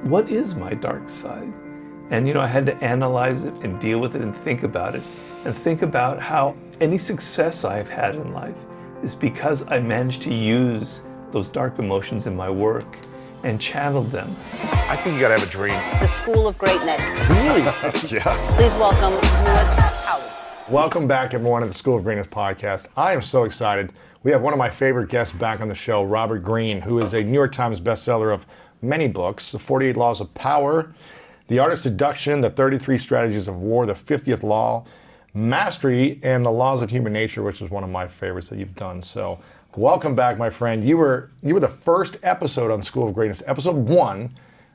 what is my dark side? And I had to analyze it and deal with it and think about it. And think about how any success I've had in life is because I managed to use those dark emotions in my work and channeled them. I think you gotta have a dream. The School of Greatness. Really? Yeah. Please welcome Lewis Howes. Welcome back, everyone, to the School of Greatness podcast. I am so excited. We have one of my favorite guests back on the show, Robert Greene, who is a New York Times bestseller of many books, The 48 Laws of Power, The Art of Seduction, The 33 Strategies of War, The 50th Law, Mastery, and The Laws of Human Nature, which is one of my favorites that you've done. So welcome back, my friend. You were the first episode on School of Greatness, episode 1.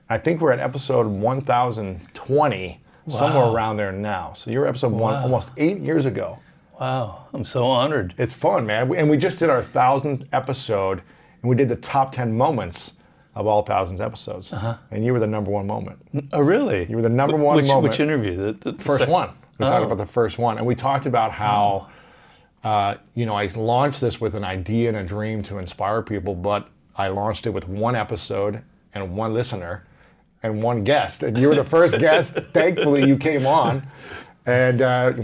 I think we're at episode 1020, somewhere around there now. So you were episode 1 almost 8 years ago. Wow, I'm so honored. It's fun, man. And we just did our 1000th episode, and we did the top 10 moments of all 1000 episoades. And you were the number one moment. Oh, really? You were the number one moment. Which interview? The first one. We talked about the first one. And we talked about how, I launched this with an idea and a dream to inspire people, but I launched it with one episode and one listener and one guest. And you were the first guest. Thankfully, you came on. And,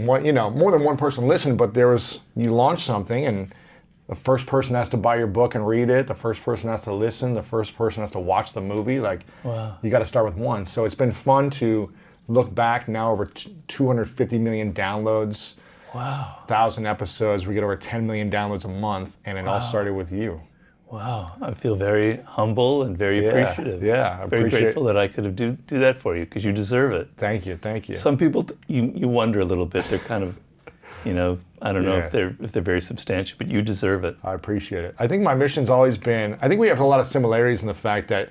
more than one person listened, but you launched something, and the first person has to buy your book and read it. The first person has to listen. The first person has to watch the movie. You got to start with one. So it's been fun to look back now over 250 million downloads. Wow. 1,000 episodes. We get over 10 million downloads a month, and it all started with you. Wow. I feel very humble and very appreciative. Yeah, I very grateful that I could do that for you, because you deserve it. Thank you. Some people, you wonder a little bit. They're kind of, I don't know if they're very substantial, but you deserve it. I appreciate it. I think my mission's always been, I think we have a lot of similarities in the fact that,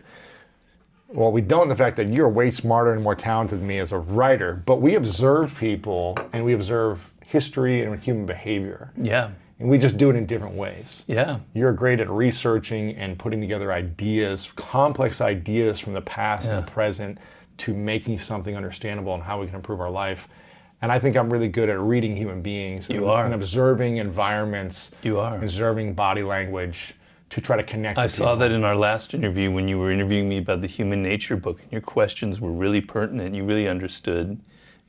well, we don't in the fact that you're way smarter and more talented than me as a writer, but we observe people and we observe history and human behavior. Yeah. And we just do it in different ways. Yeah. You're great at researching and putting together ideas, complex ideas from the past and the present, to making something understandable and how we can improve our life. And I think I'm really good at reading human beings. And observing environments. You are. Observing body language to try to connect with people. I saw that in our last interview when you were interviewing me about the Human Nature book, and your questions were really pertinent. You really understood.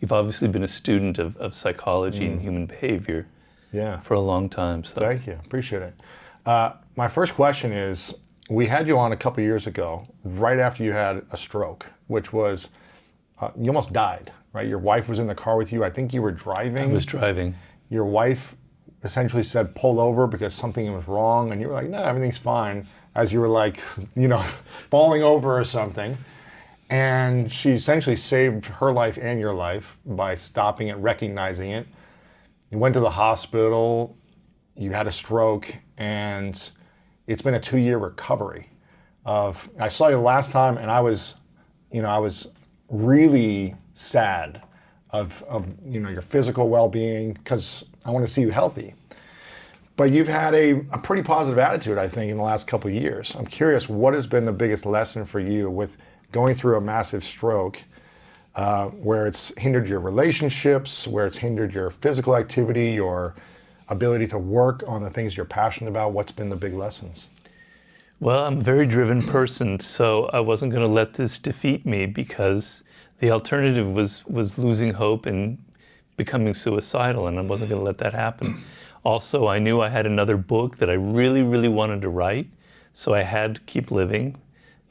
You've obviously been a student of psychology and human behavior for a long time. So. Thank you. Appreciate it. My first question is, we had you on a couple years ago, right after you had a stroke, which was, you almost died, right? Your wife was in the car with you. I think you were driving. I was driving. Your wife essentially said, pull over because something was wrong. And you were like, no, everything's fine. As you were falling over or something. And she essentially saved her life and your life by stopping it, recognizing it. You went to the hospital, you had a stroke, and it's been a 2-year recovery. I saw you last time, and I was really sad of your physical well-being, because I want to see you healthy. But you've had a pretty positive attitude, I think, in the last couple of years. I'm curious, what has been the biggest lesson for you with going through a massive stroke, where it's hindered your relationships, where it's hindered your physical activity, your ability to work on the things you're passionate about? What's been the big lessons? Well, I'm a very driven person, so I wasn't going to let this defeat me, because the alternative was losing hope and becoming suicidal, and I wasn't going to let that happen. Also, I knew I had another book that I really, really wanted to write, so I had to keep living.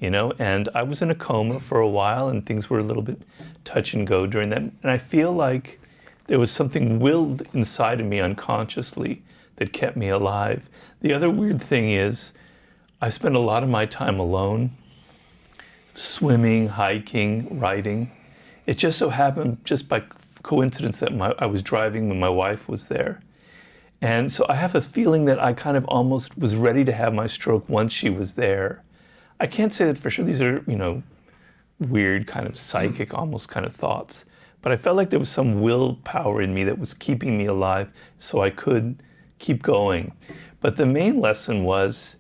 And I was in a coma for a while, and things were a little bit touch and go during that. And I feel like there was something willed inside of me unconsciously that kept me alive. The other weird thing is, I spent a lot of my time alone, swimming, hiking, writing. It just so happened, just by coincidence, that I was driving when my wife was there. And so I have a feeling that I kind of almost was ready to have my stroke once she was there. I can't say that for sure. These are, weird kind of psychic almost kind of thoughts. But I felt like there was some willpower in me that was keeping me alive so I could keep going. But the main lesson was,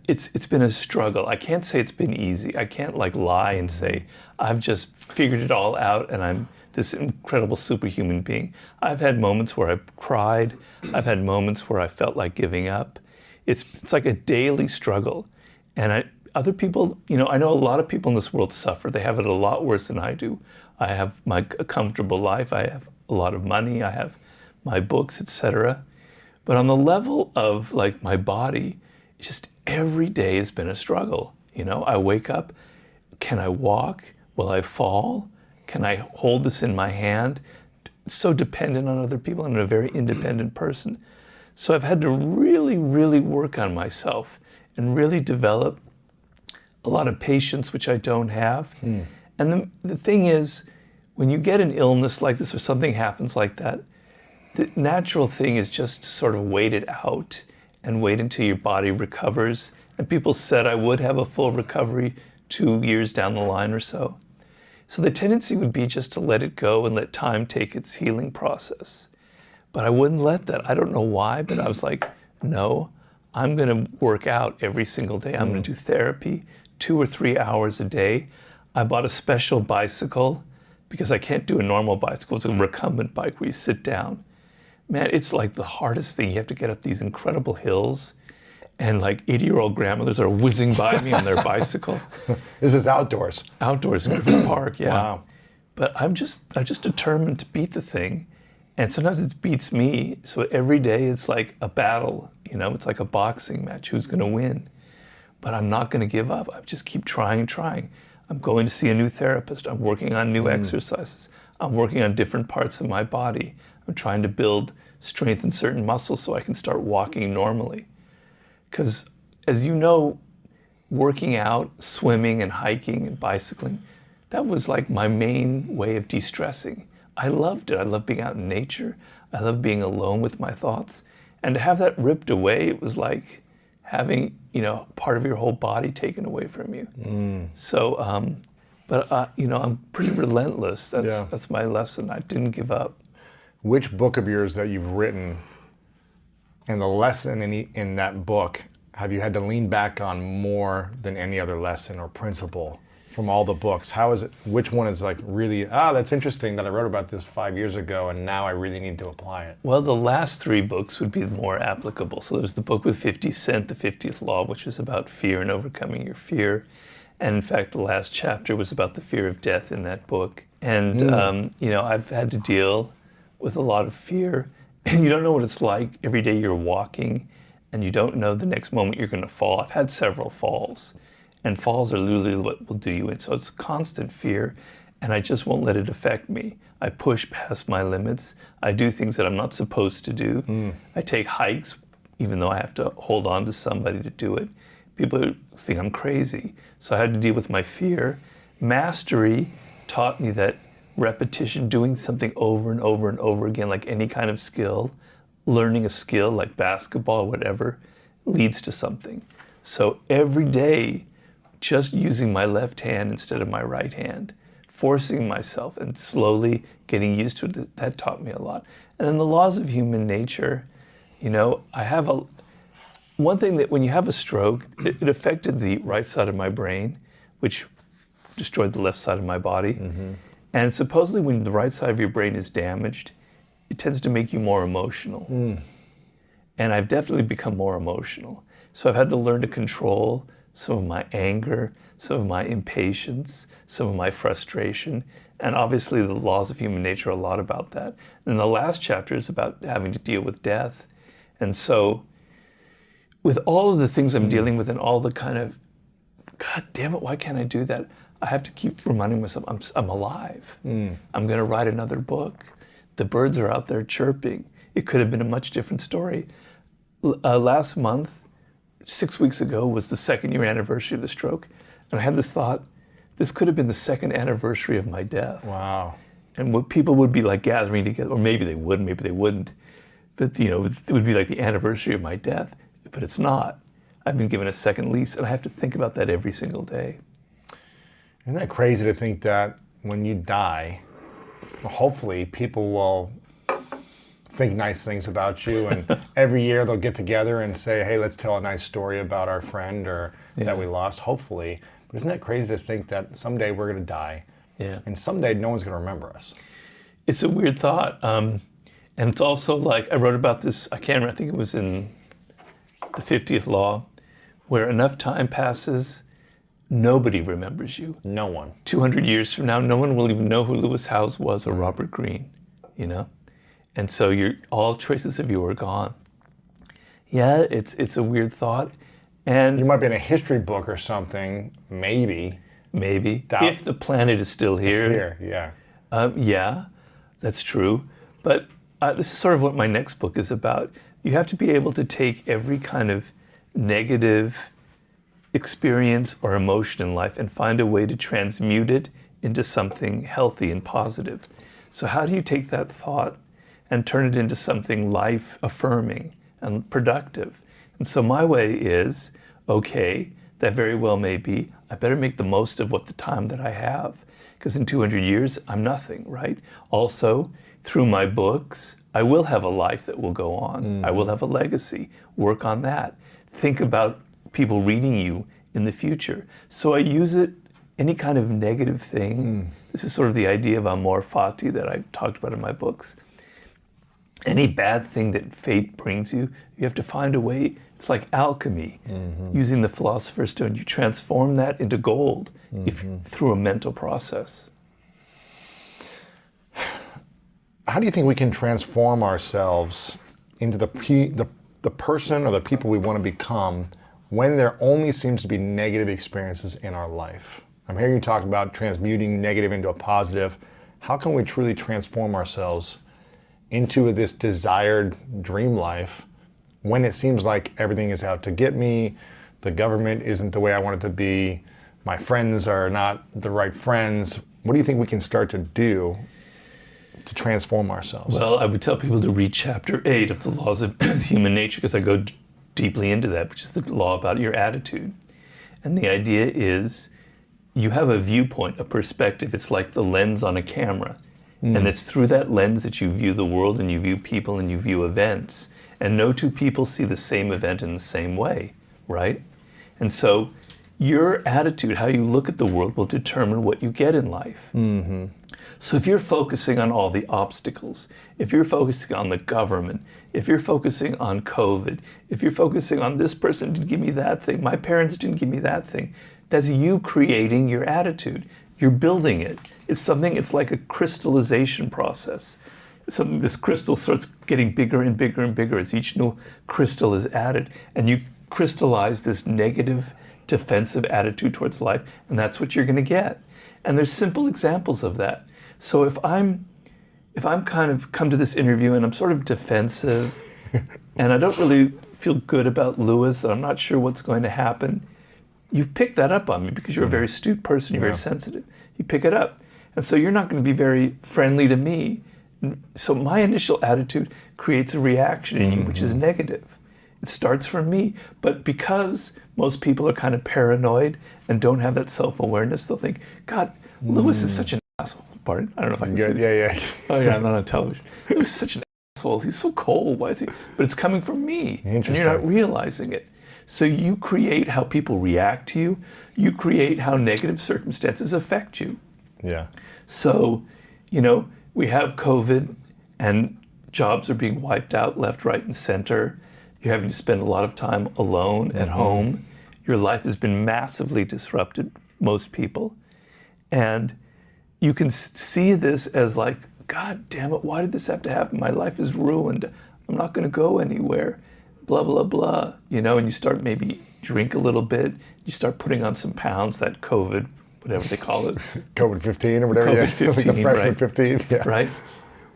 it's been a struggle. I can't say it's been easy. I can't lie and say, I've just figured it all out and I'm this incredible superhuman being. I've had moments where I've cried. I've had moments where I felt like giving up. It's like a daily struggle. And other people, I know a lot of people in this world suffer. They have it a lot worse than I do. I have a comfortable life. I have a lot of money. I have my books, etc. But on the level of like my body, just every day has been a struggle. I wake up, can I walk? Will I fall? Can I hold this in my hand? It's so dependent on other people. I'm a very independent person. So I've had to really, really work on myself and really develop a lot of patience, which I don't have. And the thing is, when you get an illness like this or something happens like that, the natural thing is just to sort of wait it out and wait until your body recovers. And people said I would have a full recovery 2 years down the line or so. So the tendency would be just to let it go and let time take its healing process. But I wouldn't let that. I don't know why, but I was like, no, I'm going to work out every single day. I'm going to do therapy 2 or 3 hours a day. I bought a special bicycle because I can't do a normal bicycle. It's a recumbent bike where you sit down. Man, it's like the hardest thing. You have to get up these incredible hills, and like 80-year-old grandmothers are whizzing by me on their bicycle. This is outdoors. Outdoors in Griffith Park, yeah. Wow. But I'm just determined to beat the thing. And sometimes it beats me. So every day it's like a battle, it's like a boxing match. Who's going to win? But I'm not going to give up. I just keep trying and trying. I'm going to see a new therapist. I'm working on new exercises. I'm working on different parts of my body. I'm trying to build strength in certain muscles so I can start walking normally. Because as you know, working out, swimming and hiking and bicycling, that was like my main way of de-stressing. I loved it. I loved being out in nature. I loved being alone with my thoughts. And to have that ripped away, it was like having, part of your whole body taken away from you. So, I'm pretty relentless. That's my lesson. I didn't give up. Which book of yours that you've written and the lesson in that book have you had to lean back on more than any other lesson or principle from all the books? How is it? Which one is like really, that's interesting that I wrote about this 5 years ago and now I really need to apply it? Well, the last 3 books would be more applicable. So there's the book with 50 Cent, The 50th Law, which is about fear and overcoming your fear. And in fact, the last chapter was about the fear of death in that book. And, I've had to deal with a lot of fear. And you don't know what it's like. Every day you're walking and you don't know the next moment you're going to fall. I've had several falls. And falls are literally what will do you in. So it's constant fear, and I just won't let it affect me. I push past my limits. I do things that I'm not supposed to do. I take hikes, even though I have to hold on to somebody to do it. People think I'm crazy. So I had to deal with my fear. Mastery taught me that repetition, doing something over and over and over again, like any kind of skill, learning a skill like basketball, whatever, leads to something. So every day, just using my left hand instead of my right hand, forcing myself and slowly getting used to it, that taught me a lot. And then the laws of human nature, I have one thing that when you have a stroke, it affected the right side of my brain, which destroyed the left side of my body. And supposedly when the right side of your brain is damaged, it tends to make you more emotional. And I've definitely become more emotional. So I've had to learn to control some of my anger, some of my impatience, some of my frustration. And obviously the laws of human nature are a lot about that. And the last chapter is about having to deal with death. And so with all of the things I'm dealing with and all the kind of, God damn it, why can't I do that? I have to keep reminding myself I'm alive. I'm going to write another book. The birds are out there chirping. It could have been a much different story. Last month, 6 weeks ago, was the 2nd-year anniversary of the stroke. And I had this thought, this could have been the 2nd anniversary of my death. Wow. And what people would be like gathering together, or maybe they would, maybe they wouldn't. But it would be like the anniversary of my death. But it's not. I've been given a second lease, and I have to think about that every single day. Isn't that crazy to think that when you die, hopefully people will think nice things about you, and every year they'll get together and say, hey, let's tell a nice story about our friend or that we lost, hopefully. But isn't that crazy to think that someday we're going to die, and someday no one's going to remember us? It's a weird thought. And it's also like, I wrote about this, I can't remember, I think it was in the 50th Law, where enough time passes nobody remembers you. No one. 200 years from now, no one will even know who Lewis Howes was or Robert Greene, you know? And so all traces of you are gone. Yeah, it's a weird thought. And You might be in a history book or something, maybe. maybe, Doubt. if the planet is still here. Here, yeah. Yeah, that's true. But this is sort of what my next book is about. You have to be able to take every kind of negative experience or emotion in life and find a way to transmute it into something healthy and positive. So how do you take that thought and turn it into something life-affirming and productive? And so my way is, okay, that very well may be, I better make the most of what the time that I have, because in 200 years, I'm nothing, right? Also, through my books, I will have a life that will go on. I will have a legacy. Work on that. Think about people reading you in the future. So I use it, any kind of negative thing. This is sort of the idea of amor fati that I've talked about in my books. Any bad thing that fate brings you, you have to find a way. It's like alchemy, using the philosopher's stone. You transform that into gold through a mental process. How do you think we can transform ourselves into the person or the people we want to become when there only seems to be negative experiences in our life? I'm hearing you talk about transmuting negative into a positive. How can we truly transform ourselves into this desired dream life when it seems like everything is out to get me, the government isn't the way I want it to be, my friends are not the right friends? What do you think we can start to do to transform ourselves? Well, I would tell people to read chapter 8 of the laws of human nature, because I go deeply into that, which is the law about your attitude. And the idea is you have a viewpoint, a perspective. It's like the lens on a camera. And it's through that lens that you view the world and you view people and you view events. And no two people see the same event in the same way, right? And so your attitude, how you look at the world, will determine what you get in life. So if you're focusing on all the obstacles, if you're focusing on the government, if you're focusing on COVID, if you're focusing on this person didn't give me that thing, my parents didn't give me that thing, that's you creating your attitude. You're building it. It's like a crystallization process. This crystal starts getting bigger and bigger and bigger as each new crystal is added. And you crystallize this negative, defensive attitude towards life, and that's what you're going to get. And there's simple examples of that. So if I'm kind of come to this interview and I'm sort of defensive and I don't really feel good about Lewis and I'm not sure what's going to happen, you've picked that up on me because you're a very astute person, you're very sensitive. You pick it up. And so you're not going to be very friendly to me. So my initial attitude creates a reaction in you, which is negative. It starts from me. But because most people are kind of paranoid and don't have that self-awareness, they'll think, God, Lewis is such an asshole. Pardon? I don't know if I can say this. Yeah. Oh yeah, I'm not on television. Lewis is such an asshole. He's so cold. Why is he? But it's coming from me. And you're not realizing it. So you create how people react to you. You create how negative circumstances affect you. Yeah. So, we have COVID and jobs are being wiped out left, right, and center. You're having to spend a lot of time alone at home. Your life has been massively disrupted, most people. And you can see this as like, God damn it, why did this have to happen? My life is ruined. I'm not going to go anywhere. Blah, blah, blah. And you start maybe drink a little bit. You start putting on some pounds, that COVID, whatever they call it. COVID-15 or whatever. COVID-15, like the freshman right. 15. Yeah. Right?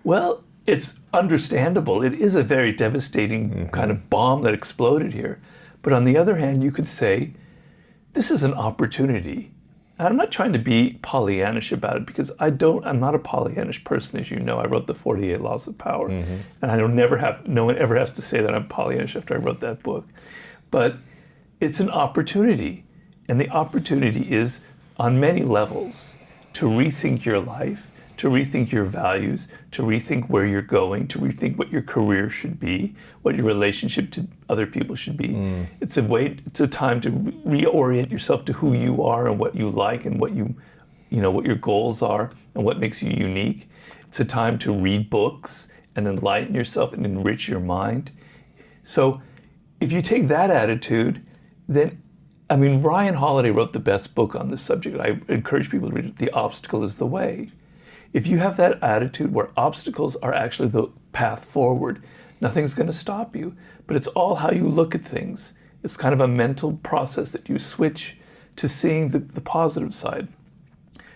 Well, it's understandable. It is a very devastating kind of bomb that exploded here. But on the other hand, you could say, this is an opportunity. And I'm not trying to be Pollyannish about it because I'm not a Pollyannish person, as you know. I wrote the 48 Laws of Power. And no one ever has to say that I'm Pollyannish after I wrote that book. But it's an opportunity. And the opportunity is on many levels to rethink your life, to rethink your values, to rethink where you're going, to rethink what your career should be, what your relationship to other people should be. It's a time to reorient yourself to who you are and what you like and what what your goals are and what makes you unique. It's a time to read books and enlighten yourself and enrich your mind. So if you take that attitude, then I mean, Ryan Holiday wrote the best book on this subject. I encourage people to read it. The Obstacle is the Way. If you have that attitude where obstacles are actually the path forward, nothing's going to stop you. But it's all how you look at things. It's kind of a mental process that you switch to seeing the positive side.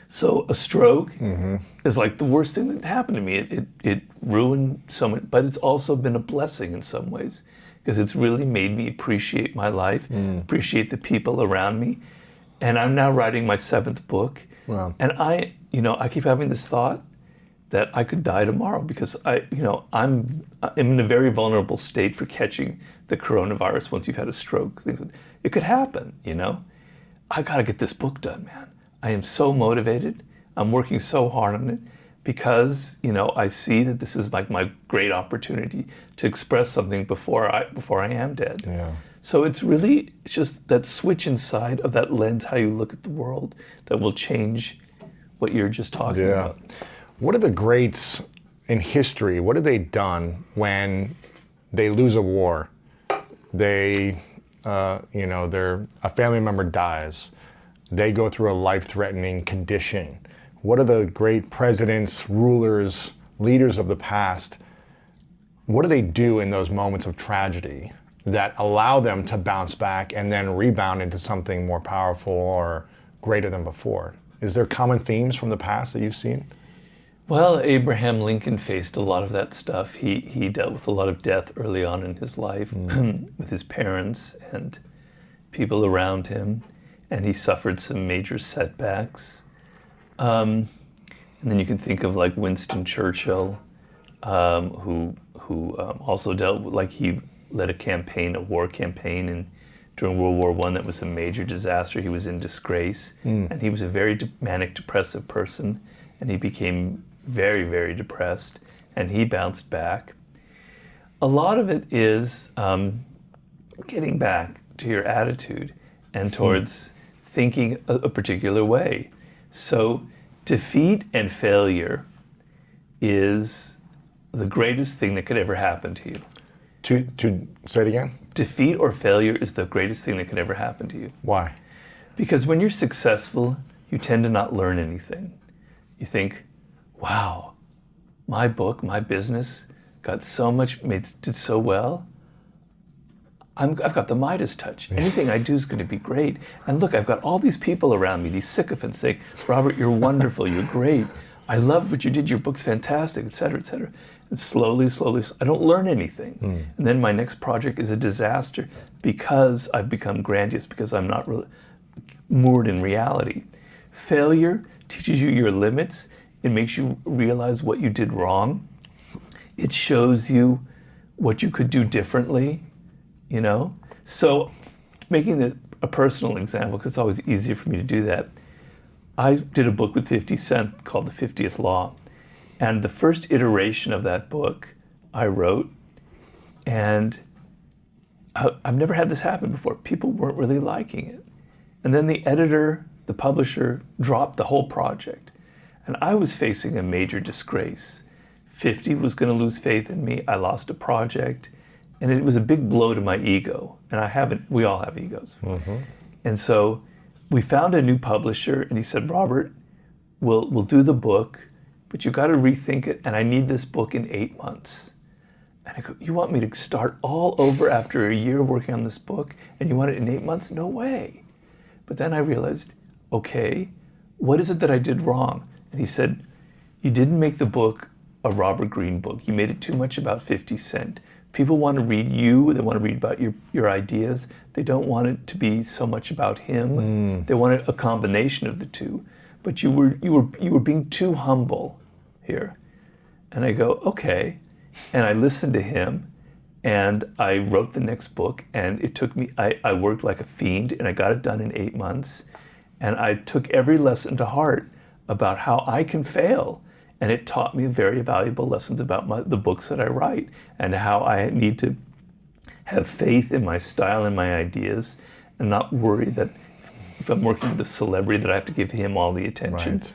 So a stroke is like the worst thing that happened to me. It ruined so much, but it's also been a blessing in some ways, because it's really made me appreciate my life, appreciate the people around me. And I'm now writing my 7th book. Wow. And I keep having this thought that I could die tomorrow, because I'm in a very vulnerable state for catching the coronavirus once you've had a stroke. It could happen, I gotta get this book done, man. I am so motivated. I'm working so hard on it because, I see that this is like my great opportunity to express something before I am dead. Yeah. So it's just that switch inside of that lens, how you look at the world, that will change what you're just talking about. What are the greats in history? What have they done when they lose a war? They, a family member dies. They go through a life-threatening condition. What are the great presidents, rulers, leaders of the past? What do they do in those moments of tragedy that allow them to bounce back and then rebound into something more powerful or greater than before? Is there common themes from the past that you've seen? Well, Abraham Lincoln faced a lot of that stuff. He dealt with a lot of death early on in his life with his parents and people around him, and he suffered some major setbacks. And then you can think of like Winston Churchill, who also dealt with, like, he led a war campaign, and during World War I that was a major disaster. He was in disgrace, and he was a very manic depressive person, and he became very, very depressed, and he bounced back. A lot of it is getting back to your attitude and towards thinking a particular way. So defeat and failure is the greatest thing that could ever happen to you. To say it again? Defeat or failure is the greatest thing that could ever happen to you. Why? Because when you're successful, you tend to not learn anything. You think, wow, my book, my business got so much, did so well. I've got the Midas touch. Anything I do is going to be great. And look, I've got all these people around me, these sycophants saying, Robert, you're wonderful, you're great. I love what you did, your book's fantastic, et cetera, et cetera. And slowly, I don't learn anything. And then my next project is a disaster because I've become grandiose, because I'm not moored in reality. Failure teaches you your limits. It makes you realize what you did wrong. It shows you what you could do differently. So making a personal example, because it's always easier for me to do that, I did a book with 50 Cent called The 50th Law. And the first iteration of that book I wrote, and I've never had this happen before. People weren't really liking it. And then the editor, the publisher, dropped the whole project. And I was facing a major disgrace. 50 was going to lose faith in me. I lost a project. And it was a big blow to my ego. And we all have egos. And so we found a new publisher, and he said, Robert, we'll do the book, but you got to rethink it, and I need this book in 8 months. And I go, you want me to start all over after a year working on this book, and you want it in 8 months? No way. But then I realized, okay, what is it that I did wrong? And he said, you didn't make the book a Robert Greene book. You made it too much about 50 Cent. People want to read you. They want to read about your ideas. They don't want it to be so much about him. They want a combination of the two. But you were being too humble here. And I go, okay. And I listened to him, and I wrote the next book, and it took me, I worked like a fiend, and I got it done in 8 months. And I took every lesson to heart about how I can fail. And it taught me very valuable lessons about the books that I write, and how I need to have faith in my style and my ideas, and not worry that if I'm working with a celebrity that I have to give him all the attention. Right.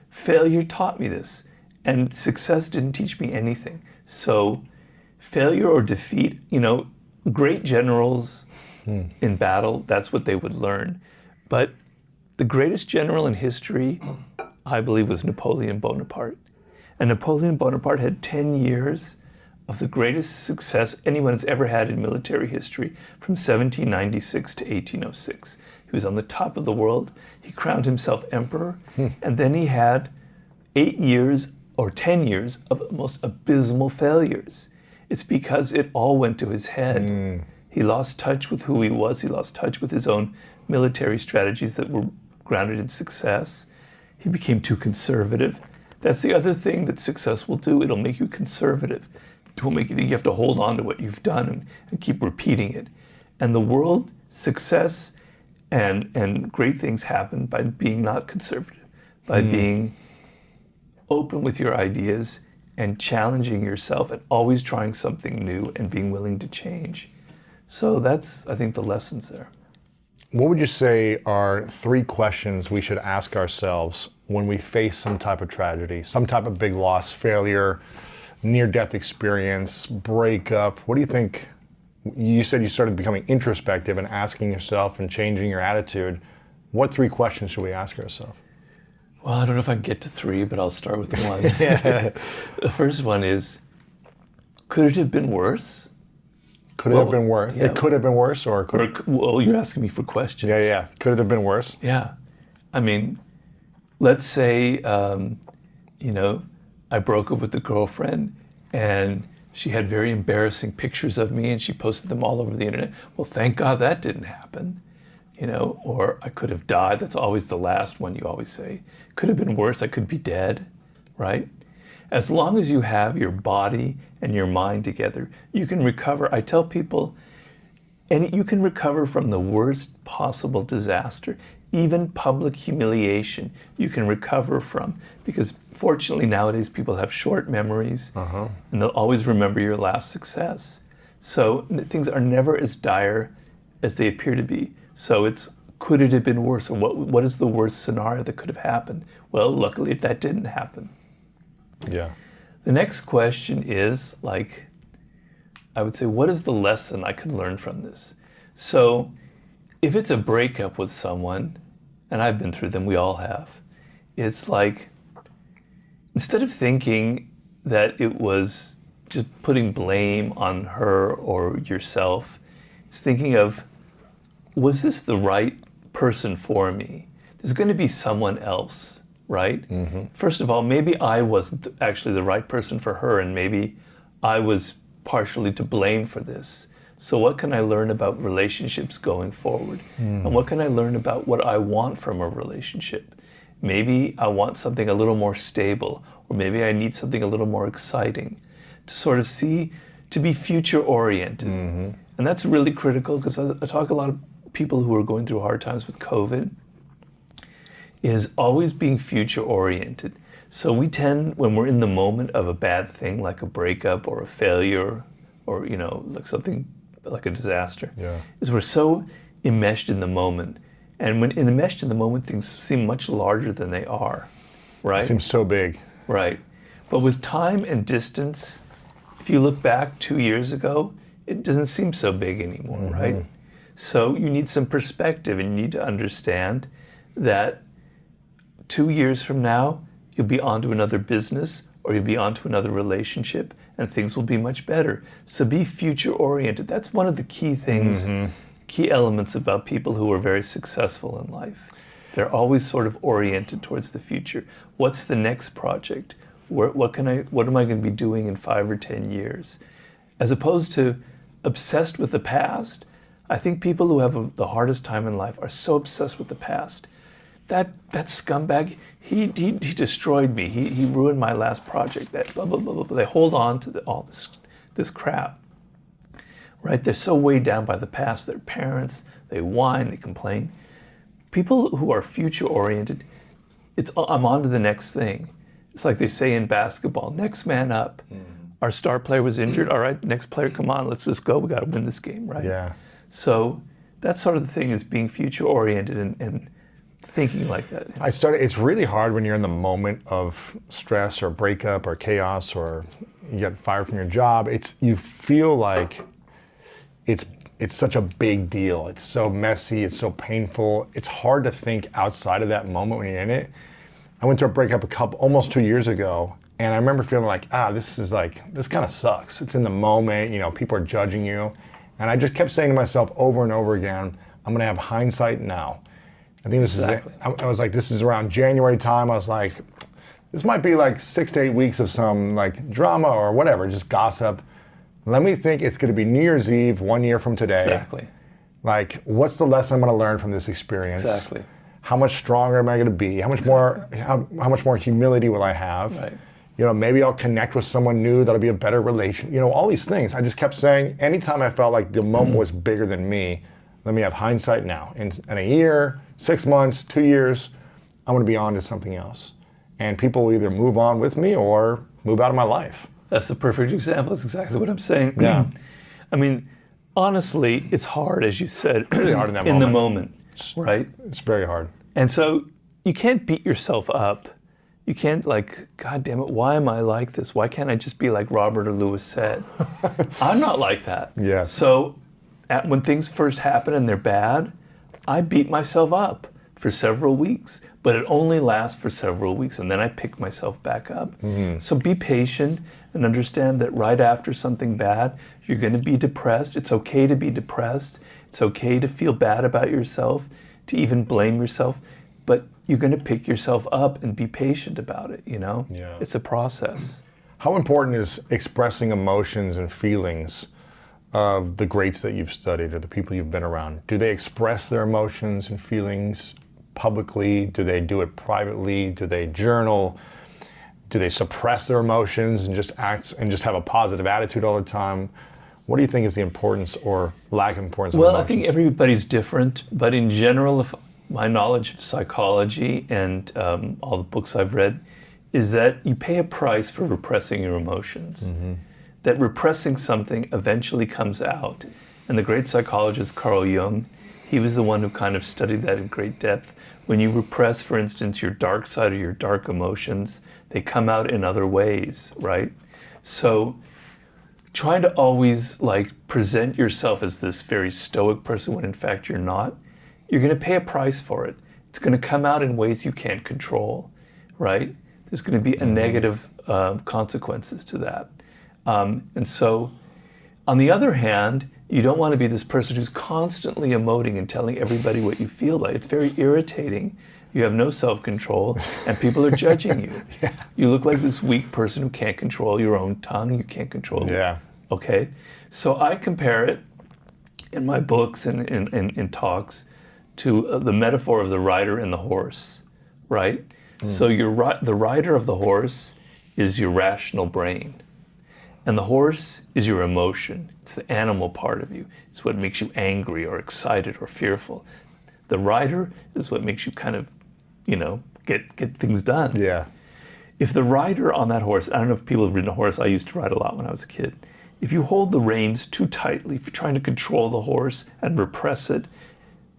Failure taught me this, and success didn't teach me anything. So failure or defeat, great generals in battle, that's what they would learn. But the greatest general in history, I believe, was Napoleon Bonaparte. And Napoleon Bonaparte had 10 years of the greatest success anyone has ever had in military history, from 1796 to 1806. He was on the top of the world. He crowned himself emperor. And then he had 8 years or 10 years of most abysmal failures. It's because it all went to his head. He lost touch with who he was. He lost touch with his own military strategies that were grounded in success. He became too conservative. That's the other thing that success will do. It'll make you conservative. It will make you think you have to hold on to what you've done and keep repeating it. And the world, success and great things happen by being not conservative, by being open with your ideas and challenging yourself and always trying something new and being willing to change. So that's, I think, the lessons there. What would you say are 3 questions we should ask ourselves when we face some type of tragedy, some type of big loss, failure, near-death experience, breakup? What do you think? You said you started becoming introspective and asking yourself and changing your attitude. What 3 questions should we ask ourselves? Well, I don't know if I can get to 3, but I'll start with 1. The first one is, could it have been worse? Could it have been worse? Yeah. It could have been worse, or Well, you're asking me for questions. Yeah. Could it have been worse? Yeah. I mean, let's say, I broke up with a girlfriend and she had very embarrassing pictures of me and she posted them all over the internet. Well, thank God that didn't happen. Or I could have died. That's always the last one you always say. Could have been worse. I could be dead, right? As long as you have your body and your mind together, you can recover. I tell people, and you can recover from the worst possible disaster, even public humiliation, you can recover from. Because fortunately nowadays people have short memories and they'll always remember your last success. So things are never as dire as they appear to be. So it's, could it have been worse? Or what is the worst scenario that could have happened? Well, luckily that didn't happen. Yeah. The next question is, I would say, what is the lesson I could learn from this? So if it's a breakup with someone, and I've been through them, we all have, it's like, instead of thinking that it was just putting blame on her or yourself, it's thinking of, was this the right person for me? There's going to be someone else, right? First of all, maybe I wasn't actually the right person for her, and maybe I was partially to blame for this. So what can I learn about relationships going forward? And what can I learn about what I want from a relationship? Maybe I want something a little more stable, or maybe I need something a little more exciting, to sort of see, to be future oriented. And that's really critical, because I talk a lot of people who are going through hard times with COVID, is always being future oriented. So we tend, when we're in the moment of a bad thing, like a breakup or a failure, or like something like a disaster, is we're so enmeshed in the moment. And when enmeshed in the moment, things seem much larger than they are, right? It seems so big. Right. But with time and distance, if you look back 2 years ago, it doesn't seem so big anymore, right? So you need some perspective, and you need to understand that 2 years from now, you'll be onto another business, or you'll be onto another relationship, and things will be much better. So be future oriented. That's one of the key things, key elements about people who are very successful in life. They're always sort of oriented towards the future. What's the next project? What am I going to be doing in 5 or 10 years? As opposed to obsessed with the past. I think people who have the hardest time in life are so obsessed with the past. That scumbag, he destroyed me. He ruined my last project. That blah blah blah blah. They hold on to all this crap, right? They're so weighed down by the past. Their parents, they whine, they complain. People who are future oriented, I'm on to the next thing. It's like they say in basketball, next man up. Our star player was injured. All right, next player, come on, let's just go. We got to win this game, right? Yeah. So that's sort of the thing, is being future oriented and thinking like that. It's really hard when you're in the moment of stress or breakup or chaos, or you get fired from your job. You feel like it's it's such a big deal. It's so messy. It's so painful. It's hard to think outside of that moment when you're in it. I went through a breakup almost 2 years ago, and I remember feeling like, this kind of sucks. It's in the moment, people are judging you. And I just kept saying to myself over and over again, I'm gonna have hindsight now. I think this is it. I was like, this is around January time. I was like, this might be like 6 to 8 weeks of some like drama or whatever, just gossip. Let me think it's gonna be New Year's Eve 1 year from today. Exactly. Like, what's the lesson I'm gonna learn from this experience? Exactly. How much stronger am I gonna be? How much more humility will I have? Right. Maybe I'll connect with someone new that'll be a better relation. All these things. I just kept saying, anytime I felt like the moment was bigger than me, let me have hindsight now. In a year, 6 months, 2 years, I'm gonna be on to something else. And people will either move on with me or move out of my life. That's the perfect example. That's exactly what I'm saying. Yeah. I mean, honestly, it's hard, as you said, Really hard in that the moment, right? It's very hard. And so you can't beat yourself up. You can't God damn it, why am I like this? Why can't I just be like Robert or Lewis said? I'm not like that. Yeah. So when things first happen and they're bad, I beat myself up for several weeks, but it only lasts for several weeks, and then I pick myself back up. Mm-hmm. So be patient and understand that right after something bad, you're going to be depressed. It's okay to be depressed. It's okay to feel bad about yourself, to even blame yourself, but you're going to pick yourself up and be patient about it, Yeah. It's a process. How important is expressing emotions and feelings of the greats that you've studied or the people you've been around? Do they express their emotions and feelings publicly? Do they do it privately? Do they journal? Do they suppress their emotions and just act and just have a positive attitude all the time? What do you think is the importance or lack of importance of emotions? I think everybody's different, but in general, if my knowledge of psychology and all the books I've read is that you pay a price for repressing your emotions. Mm-hmm. That repressing something eventually comes out. And the great psychologist Carl Jung, he was the one who kind of studied that in great depth. When you repress, for instance, your dark side or your dark emotions, they come out in other ways, right? So trying to always present yourself as this very stoic person when in fact you're not, you're going to pay a price for it. It's going to come out in ways you can't control, right? There's going to be a negative consequences to that. And so, on the other hand, you don't want to be this person who's constantly emoting and telling everybody what you feel like. It's very irritating. You have no self-control, and people are judging you. Yeah. You look like this weak person who can't control your own tongue. You can't control it. Yeah. Okay? So I compare it in my books and in talks to the metaphor of the rider and the horse, right? So the rider of the horse is your rational brain. And the horse is your emotion. It's the animal part of you. It's what makes you angry or excited or fearful. The rider is what makes you kind of, get things done. Yeah. If the rider on that horse, I don't know if people have ridden a horse, I used to ride a lot when I was a kid. If you hold the reins too tightly, if you're trying to control the horse and repress it,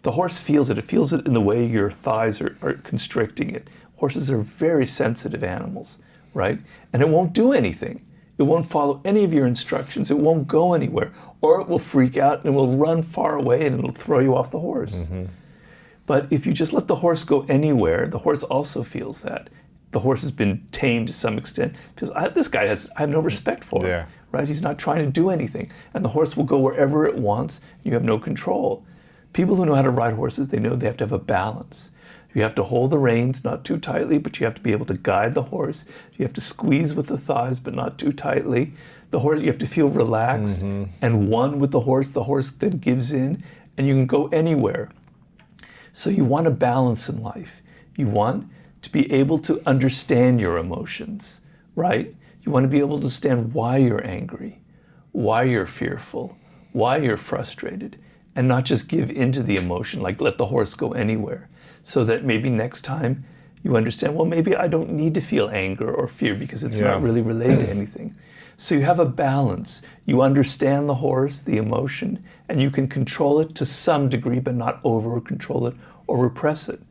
the horse feels it. It feels it in the way your thighs are constricting it. Horses are very sensitive animals, right? And it won't do anything. It won't follow any of your instructions. It won't go anywhere. Or it will freak out and it will run far away and it'll throw you off the horse. Mm-hmm. But if you just let the horse go anywhere, the horse also feels that. The horse has been tamed to some extent. Because I have no respect for him, right? He's not trying to do anything. And the horse will go wherever it wants. You have no control. People who know how to ride horses, they know they have to have a balance. You have to hold the reins, not too tightly, but you have to be able to guide the horse. You have to squeeze with the thighs, but not too tightly. The horse, you have to feel relaxed and one with the horse. The horse then gives in, and you can go anywhere. So you want a balance in life. You want to be able to understand your emotions, right? You want to be able to understand why you're angry, why you're fearful, why you're frustrated, and not just give into the emotion, like let the horse go anywhere. So that maybe next time you understand, well, maybe I don't need to feel anger or fear because it's not really related to anything. So you have a balance. You understand the horse, the emotion, and you can control it to some degree, but not over control it or repress it.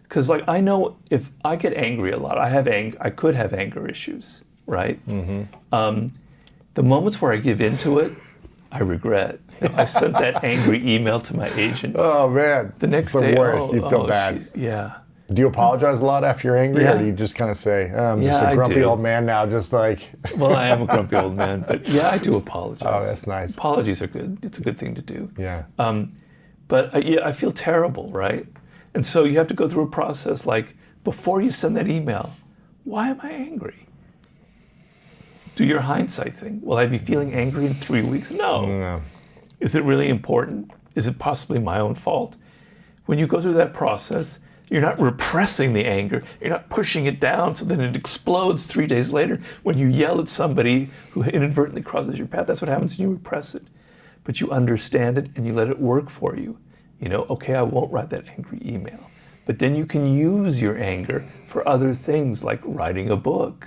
Because I know if I get angry a lot, I could have anger issues, right? Mm-hmm. The moments where I give into it, I regret. I sent that angry email to my agent. Oh man, The next it's the day, worst. You feel bad. Yeah. Do you apologize a lot after you're angry, Yeah. or do you just kind of say, I'm just Yeah, a I grumpy do. old man now, just like... Well, I am a grumpy old man, but yeah, I do apologize. Oh, that's nice. Apologies are good. It's a good thing to do. Yeah. But yeah, I feel terrible, right? And so you have to go through a process like, before you send that email, why am I angry? Do your hindsight thing. Will I be feeling angry in 3 weeks? No. Is it really important? Is it possibly my own fault? When you go through that process, you're not repressing the anger. You're not pushing it down so then it explodes 3 days later when you yell at somebody who inadvertently crosses your path. That's what happens when you repress it. But you understand it and you let it work for you. You know, okay, I won't write that angry email. But then you can use your anger for other things like writing a book,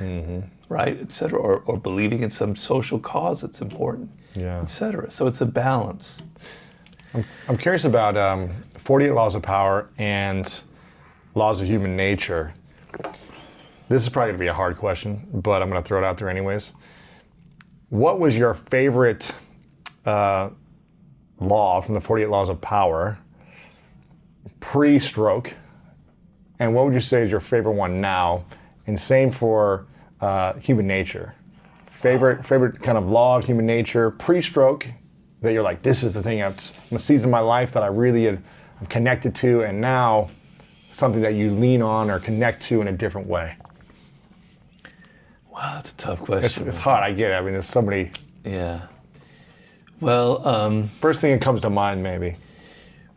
right, et cetera, or believing in some social cause that's important, et cetera. So it's a balance. I'm curious about 48 Laws of Power and Laws of Human Nature. This is probably going to be a hard question, but I'm going to throw it out there anyways. What was your favorite law from the 48 Laws of Power pre-stroke? And what would you say is your favorite one now? And same for human nature. Favorite kind of law of human nature pre-stroke that you're like, this is the thing, I'm a season of my life that I really am connected to, and now something that you lean on or connect to in a different way. Wow, that's a tough question. It's hard, I get it. I mean, there's so many. Yeah. Well, First thing that comes to mind, maybe.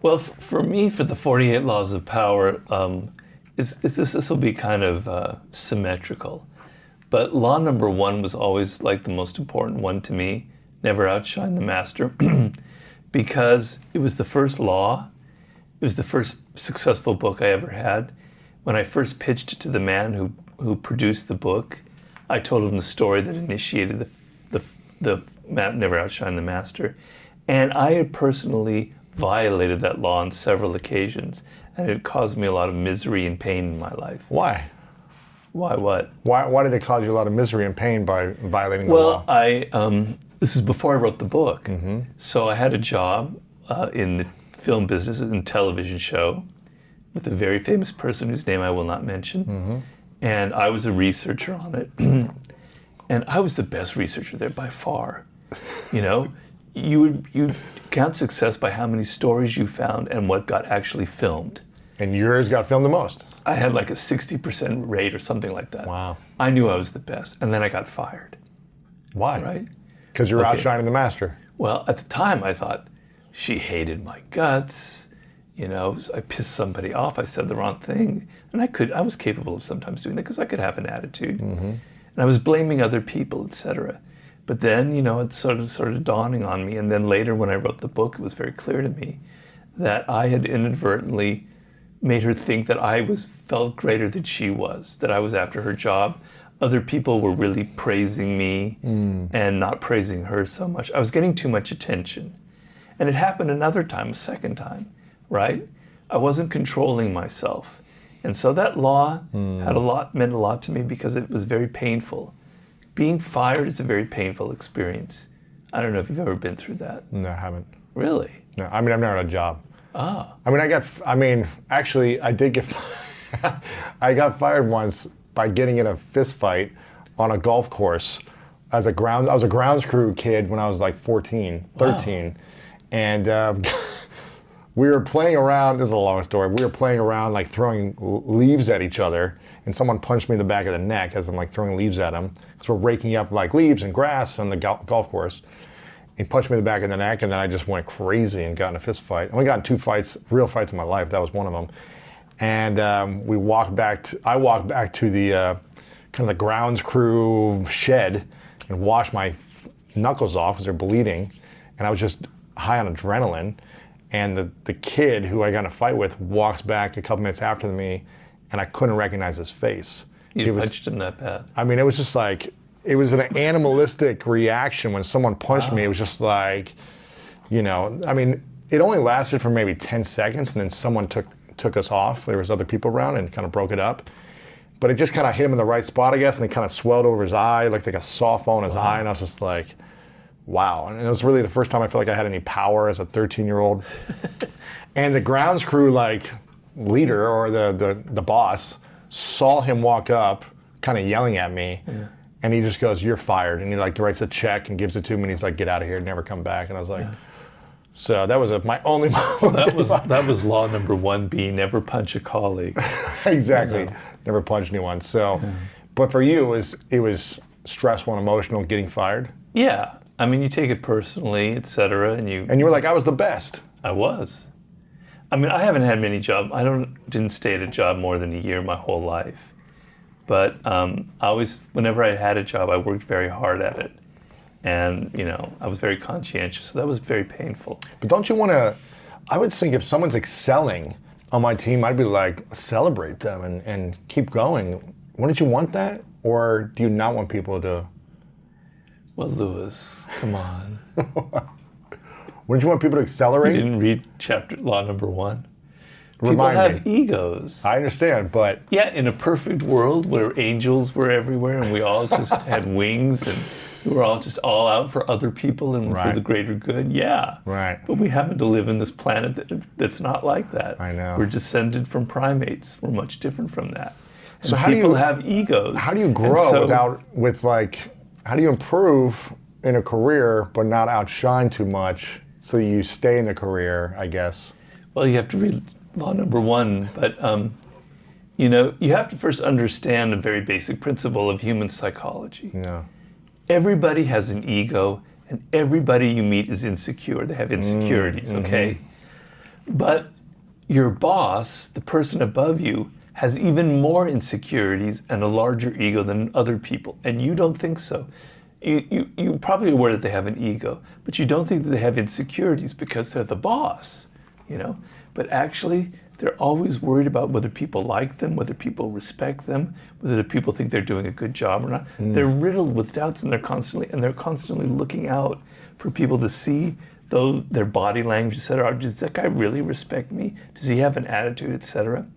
well, for me, for the 48 Laws of Power, this will be kind of symmetrical. But law number one was always like the most important one to me. Never outshine the master, because it was the first law. It was the first successful book I ever had. When I first pitched it to the man who produced the book, I told him the story that initiated the Never Outshine the Master. And I had personally violated that law on several occasions, and it caused me a lot of misery and pain in my life. Why? Why what? Why did they cause you a lot of misery and pain by violating the law? Well, this is before I wrote the book. So I had a job in the film business and television show with a very famous person whose name I will not mention. And I was a researcher on it. And I was the best researcher there by far. You know, you count success by how many stories you found and what got actually filmed. And yours got filmed the most. I had like a 60% rate or something like that. Wow. I knew I was the best. And then I got fired. Why? Right? Because you're Okay. outshining the master. Well, at the time I thought, she hated my guts. You know, I pissed somebody off. I said the wrong thing. And I was capable of sometimes doing that because I could have an attitude. And I was blaming other people, etc. But then, you know, it started dawning on me. And then later when I wrote the book, it was very clear to me that I had inadvertently made her think that felt greater than she was, that I was after her job. Other people were really praising me and not praising her so much. I was getting too much attention. And it happened another time, a second time, right? I wasn't controlling myself. And so that law meant a lot to me because it was very painful. Being fired is a very painful experience. I don't know if you've ever been through that. No, I haven't. Really? No, I mean, I've never had a job. Ah. Actually, I did get, I got fired once by getting in a fist fight on a golf course. I was a grounds crew kid when I was like 13. And we were playing around, this is a long story, we were playing around like throwing leaves at each other, and someone punched me in the back of the neck as I'm like throwing leaves at him. Because we're raking up like leaves and grass on the golf course. He punched me in the back of the neck, and then I just went crazy and got in a fist fight. I only got in 2 fights, real fights in my life. That was one of them. And I walked back to the kind of the grounds crew shed and washed my knuckles off because they're bleeding. And I was just high on adrenaline. And the kid who I got in a fight with walks back a couple minutes after me, and I couldn't recognize his face. You punched him that bad? I mean, it was just like, it was an animalistic reaction when someone punched me. It was just like, you know, I mean, it only lasted for maybe 10 seconds, and then someone took us off. There was other people around and kind of broke it up. But it just kind of hit him in the right spot, I guess, and it kind of swelled over his eye, like a softball in his eye, and I was just like, wow. And it was really the first time I felt like I had any power as a 13-year-old. And the grounds crew leader or the boss saw him walk up kind of yelling at me. Yeah. And he just goes, "You're fired." And he writes a check and gives it to me and he's like, "Get out of here, never come back." And I was like, so that was my only moment. That was law number 1B, never punch a colleague. Exactly. Never punch anyone. So, but for you, it was stressful and emotional getting fired? Yeah. I mean, you take it personally, et cetera, and you were like, "I was the best." I was. I mean, I haven't had many jobs. I didn't stay at a job more than a year my whole life. But whenever I had a job, I worked very hard at it. And, I was very conscientious. So that was very painful. But don't you want to, I would think if someone's excelling on my team, I'd be like, celebrate them and keep going. Wouldn't you want that? Or do you not want people to? Well, Louis, come on. Wouldn't you want people to accelerate? You didn't read law number 1? People Remind have me. egos. I understand, but... Yeah, in a perfect world where angels were everywhere and we all just had wings and we were all just all out for other people and for the greater good, yeah. Right. But we happen to live in this planet that's not like that. I know. We're descended from primates. We're much different from that. And so people have egos. How do you grow how do you improve in a career but not outshine too much so you stay in the career, I guess? Well, you have to read law number 1, but you have to first understand a very basic principle of human psychology. Yeah. Everybody has an ego, and everybody you meet is insecure. They have insecurities, okay? But your boss, the person above you, has even more insecurities and a larger ego than other people, and you don't think so. You're probably aware that they have an ego, but you don't think that they have insecurities because they're the boss, But actually, they're always worried about whether people like them, whether people respect them, whether the people think they're doing a good job or not. They're riddled with doubts, and they're constantly looking out for people to see their body language, etc. Does that guy really respect me? Does he have an attitude, etc.?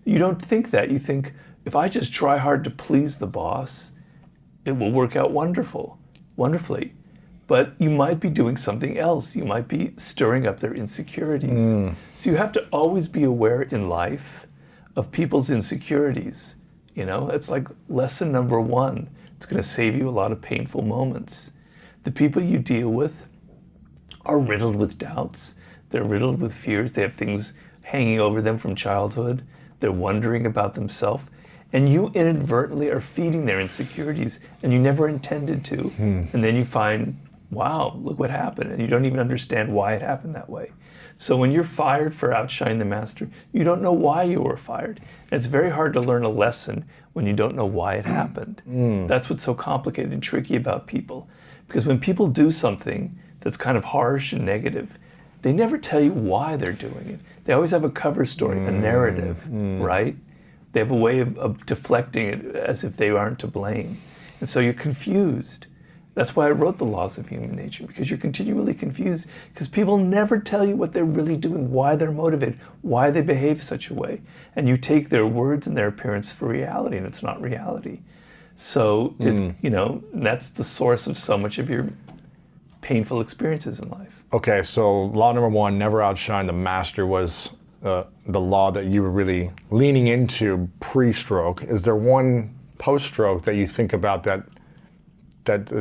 You don't think that. You think, if I just try hard to please the boss, it will work out wonderfully. But you might be doing something else. You might be stirring up their insecurities. So you have to always be aware in life of people's insecurities. It's like lesson number 1. It's going to save you a lot of painful moments. The people you deal with are riddled with doubts. They're riddled with fears. They have things hanging over them from childhood. They're wondering about themselves. And you inadvertently are feeding their insecurities, and you never intended to. And then you find, wow, look what happened. And you don't even understand why it happened that way. So when you're fired for outshining the master, you don't know why you were fired. And it's very hard to learn a lesson when you don't know why it happened. That's what's so complicated and tricky about people. Because when people do something that's kind of harsh and negative, they never tell you why they're doing it. They always have a cover story, a narrative, right? They have a way of deflecting it as if they aren't to blame. And so you're confused. That's why I wrote The Laws of Human Nature, because you're continually confused, because people never tell you what they're really doing, why they're motivated, why they behave such a way. And you take their words and their appearance for reality, and it's not reality. So, that's the source of so much of your painful experiences in life. Okay, so law number 1, never outshine the master, was the law that you were really leaning into pre-stroke. Is there one post-stroke that you think about that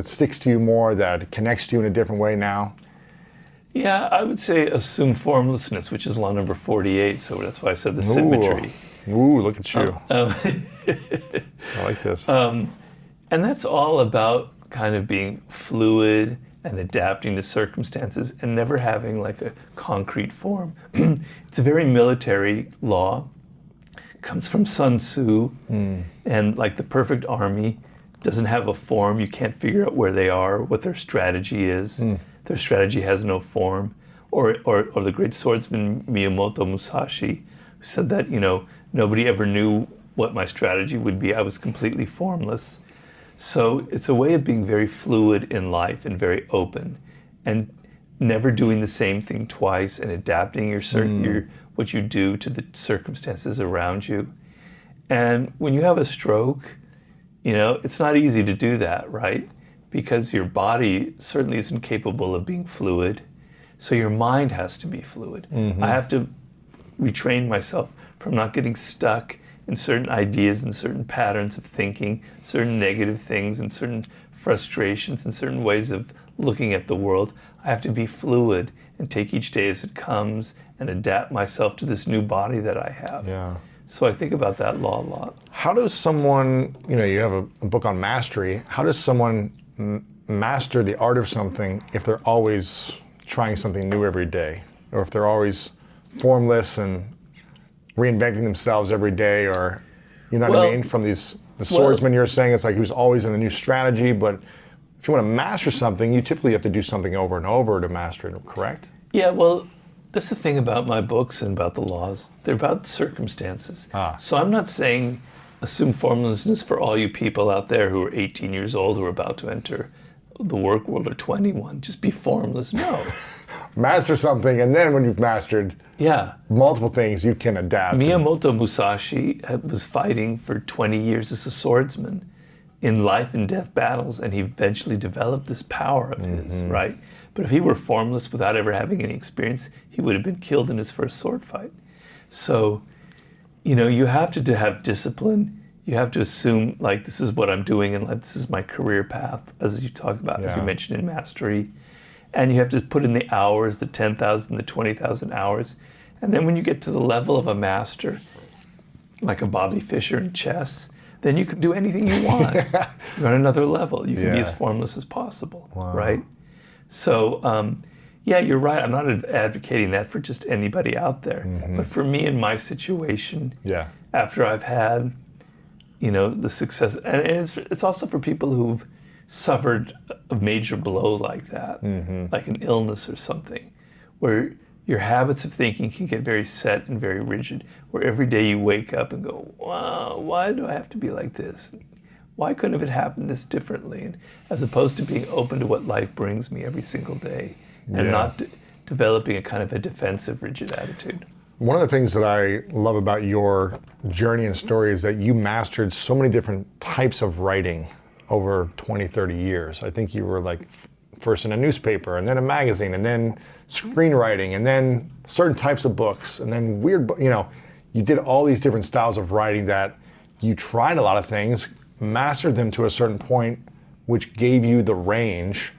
sticks to you more, that connects to you in a different way now? Yeah, I would say assume formlessness, which is law number 48. So that's why I said the symmetry. Ooh, look at you. I like this. And that's all about kind of being fluid and adapting to circumstances and never having like a concrete form. It's a very military law. It comes from Sun Tzu, and like the perfect army doesn't have a form. You can't figure out where they are, what their strategy is. Their strategy has no form. Or the great swordsman Miyamoto Musashi, who said that, nobody ever knew what my strategy would be. I was completely formless. So it's a way of being very fluid in life and very open, and never doing the same thing twice, and adapting what you do to the circumstances around you. And when you have a stroke, it's not easy to do that, right? because your body certainly isn't capable of being fluid. So your mind has to be fluid. I have to retrain myself from not getting stuck in certain ideas and certain patterns of thinking, certain negative things and certain frustrations and certain ways of looking at the world. I have to be fluid and take each day as it comes and adapt myself to this new body that I have. Yeah. So I think about that law a lot. How does someone, you have a book on mastery, how does someone master the art of something if they're always trying something new every day? Or if they're always formless and reinventing themselves every day, or, you know what I mean? From the swordsman you're saying, it's like he was always in a new strategy, but if you want to master something, you typically have to do something over and over to master it, correct? Yeah, well, that's the thing about my books and about the laws. They're about circumstances. So I'm not saying assume formlessness for all you people out there who are 18 years old who are about to enter the work world, or 21. Just be formless. No. Master something, and then when you've mastered multiple things, you can adapt. Miyamoto Musashi was fighting for 20 years as a swordsman in life and death battles, and he eventually developed this power of his, right? But if he were formless without ever having any experience, he would have been killed in his first sword fight. So, you have to have discipline. You have to assume, like, this is what I'm doing and like, this is my career path, as you talk about, as you mentioned in mastery. And you have to put in the hours, the 10,000, the 20,000 hours. And then when you get to the level of a master, like a Bobby Fischer in chess, then you can do anything you want. You're on another level. You can be as formless as possible, right? So, you're right. I'm not advocating that for just anybody out there. But for me in my situation, after I've had, the success, and it's also for people who've suffered a major blow like that, like an illness or something, where your habits of thinking can get very set and very rigid, where every day you wake up and go, wow, why do I have to be like this? Why couldn't it happen this differently? And as opposed to being open to what life brings me every single day and not developing a kind of a defensive, rigid attitude. One of the things that I love about your journey and story is that you mastered so many different types of writing over 20, 30 years. I think you were like first in a newspaper and then a magazine and then screenwriting and then certain types of books and then you did all these different styles of writing that you tried a lot of things, mastered them to a certain point, which gave you the range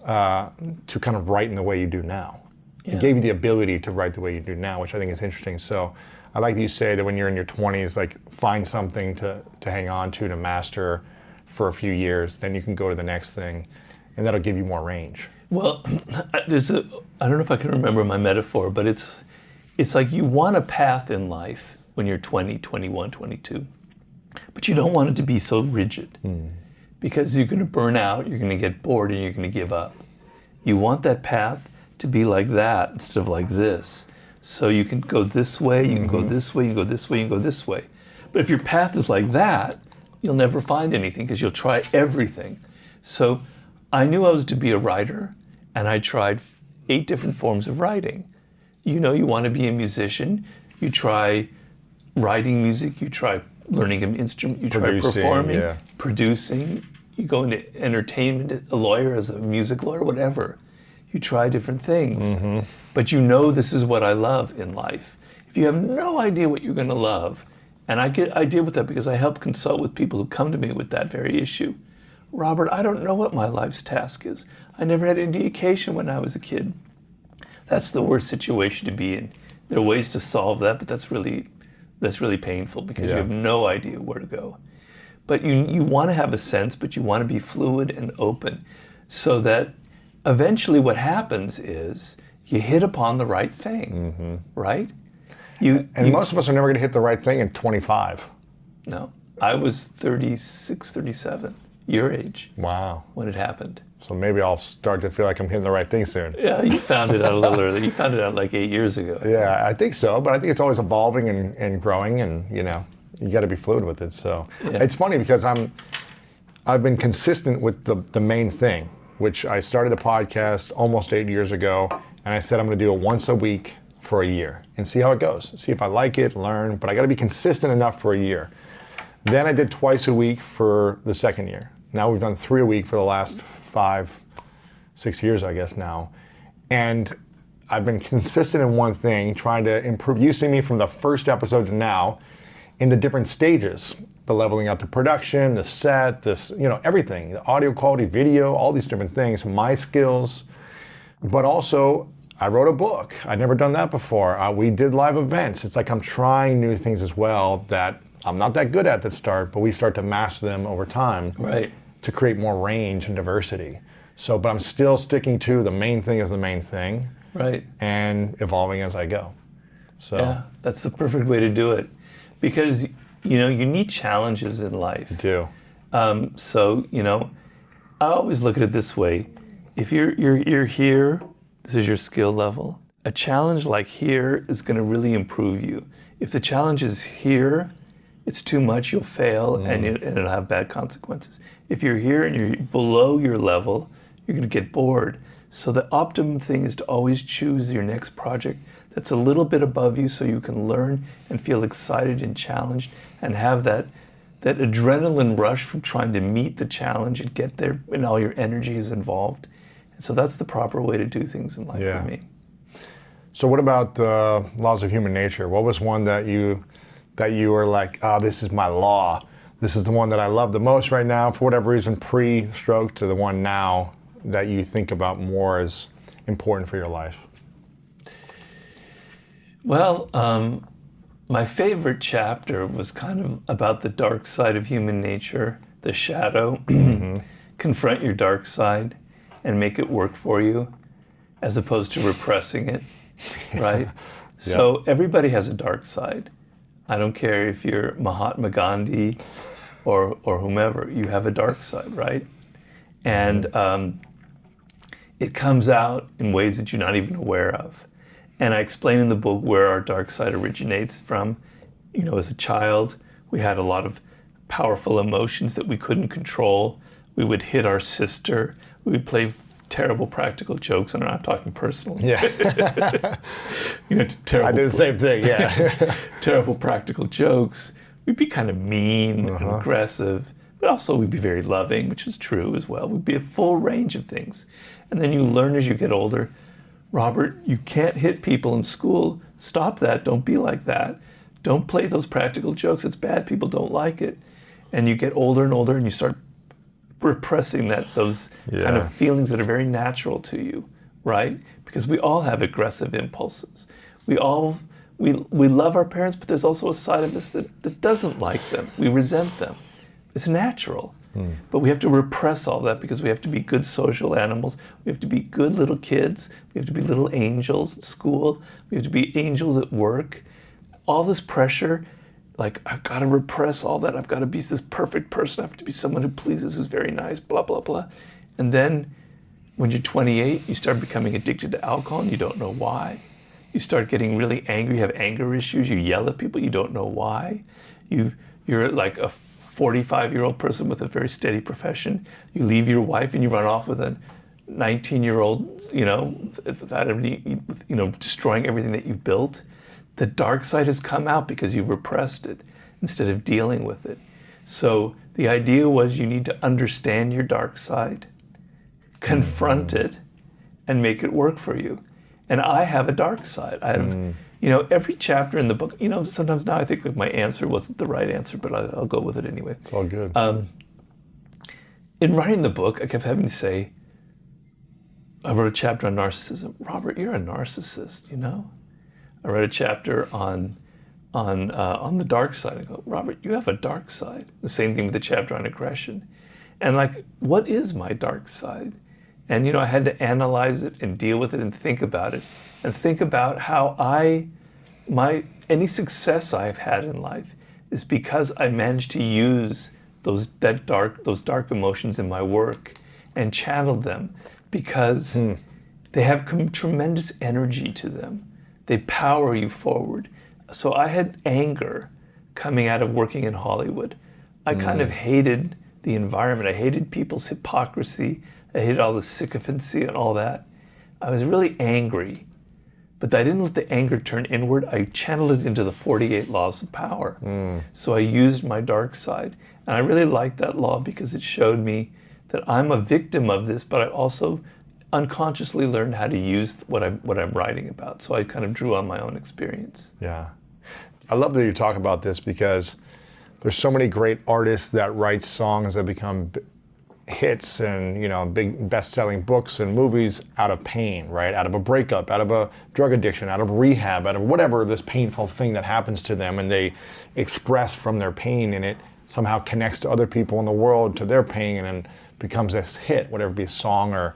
to kind of write in the way you do now. It gave you the ability to write the way you do now, which I think is interesting. So I like that you say that when you're in your 20s, like find something to hang on to master for a few years, then you can go to the next thing, and that'll give you more range. Well, I don't know if I can remember my metaphor, but it's like you want a path in life when you're 20, 21, 22, but you don't want it to be so rigid because you're going to burn out, you're going to get bored, and you're going to give up. You want that path to be like that instead of like this. So you can go this way, you can go this way, you can go this way, you can go this way. But if your path is like that, you'll never find anything because you'll try everything. So I knew I was to be a writer, and I tried 8 different forms of writing. You want to be a musician, you try writing music, you try learning an instrument, you try performing, producing, you go into entertainment, a lawyer as a music lawyer, whatever. You try different things, but this is what I love in life. If you have no idea what you're going to love, and I deal with that because I help consult with people who come to me with that very issue. Robert, I don't know what my life's task is. I never had any education when I was a kid. That's the worst situation to be in. There are ways to solve that, but that's really painful because you have no idea where to go. But you want to have a sense, but you want to be fluid and open so that eventually what happens is you hit upon the right thing, right? Most of us are never going to hit the right thing at 25. No. I was 36, 37, your age. Wow. When it happened. So maybe I'll start to feel like I'm hitting the right thing soon. Yeah, you found it out a little early. You found it out like 8 years ago. Yeah, I think so. But I think it's always evolving and growing, and you got to be fluid with it. So it's funny because I've been consistent with the main thing, which I started a podcast almost 8 years ago, and I said I'm going to do it once a week for a year and see how it goes. See if I like it, learn, but I got to be consistent enough for a year. Then I did twice a week for the second year. Now we've done 3 a week for the last 5-6 years, I guess now. And I've been consistent in one thing, trying to improve. You see me from the first episode to now in the different stages, the leveling out the production, the set, everything, the audio quality, video, all these different things, my skills. But also, I wrote a book. I'd never done that before. We did live events. It's like I'm trying new things as well that I'm not that good at start, but we start to master them over time. Right. To create more range and diversity. But I'm still sticking to the main thing is the main thing. Right. And evolving as I go. Yeah, that's the perfect way to do it. Because, you need challenges in life. You do. I always look at it this way. If you're here, this is your skill level. A challenge like here is going to really improve you. If the challenge is here, it's too much, you'll fail, and it'll have bad consequences. If you're here and you're below your level, you're going to get bored. So the optimum thing is to always choose your next project that's a little bit above you so you can learn and feel excited and challenged and have that adrenaline rush from trying to meet the challenge and get there, and all your energy is involved. And so that's the proper way to do things in life for me. So what about the laws of human nature? What was one that you were like, this is my law. This is the one that I love the most right now, for whatever reason, pre-stroke, to the one now that you think about more as important for your life? Well, my favorite chapter was kind of about the dark side of human nature, the shadow. Confront your dark side and make it work for you, as opposed to repressing it, right? So everybody has a dark side. I don't care if you're Mahatma Gandhi or whomever, you have a dark side, right? And it comes out in ways that you're not even aware of. And I explain in the book where our dark side originates from. As a child, we had a lot of powerful emotions that we couldn't control. We would hit our sister. We would play terrible practical jokes, and I'm not talking personally. Yeah. Terrible. I did the same thing, yeah. Terrible practical jokes. We'd be kind of mean and aggressive, but also we'd be very loving, which is true as well. We'd be a full range of things. And then you learn as you get older, Robert, you can't hit people in school. Stop that. Don't be like that. Don't play those practical jokes. It's bad. People don't like it. And you get older and older, and you start repressing those kind of feelings that are very natural to you, right? Because we all have aggressive impulses. We love our parents, but there's also a side of us that doesn't like them. We resent them. It's natural. But we have to repress all that because we have to be good social animals. We have to be good little kids. We have to be little angels at school. We have to be angels at work. All this pressure, like, I've got to repress all that. I've got to be this perfect person. I have to be someone who pleases, who's very nice, blah, blah, blah. And then when you're 28, you start becoming addicted to alcohol and you don't know why. You start getting really angry, you have anger issues, you yell at people, you don't know why. You're like a 45-year-old person with a very steady profession. You leave your wife and you run off with a 19-year-old, without any, destroying everything that you've built. The dark side has come out because you've repressed it instead of dealing with it. So the idea was you need to understand your dark side, confront it, and make it work for you. And I have a dark side. I have, every chapter in the book, sometimes now I think like my answer wasn't the right answer, but I'll go with it anyway. It's all good. In writing the book, I kept having to say, I wrote a chapter on narcissism. Robert, you're a narcissist, I wrote a chapter on the dark side. I go, Robert, you have a dark side. The same thing with the chapter on aggression. And like, what is my dark side? And I had to analyze it and deal with it and think about it. And think about how any success I've had in life is because I managed to use those dark emotions in my work and channeled them, because they have tremendous energy to them. They power you forward. So I had anger coming out of working in Hollywood. I kind of hated the environment. I hated people's hypocrisy. I hated all the sycophancy and all that. I was really angry, but I didn't let the anger turn inward. I channeled it into the 48 laws of power. So I used my dark side. And I really liked that law because it showed me that I'm a victim of this, but I also unconsciously learned how to use what I'm writing about. So I kind of drew on my own experience. Yeah. I love that you talk about this because there's so many great artists that write songs that become hits and, big best-selling books and movies out of pain, right? Out of a breakup, out of a drug addiction, out of rehab, out of whatever this painful thing that happens to them, and they express from their pain, and it somehow connects to other people in the world to their pain, and then becomes this hit, whatever it be, a song or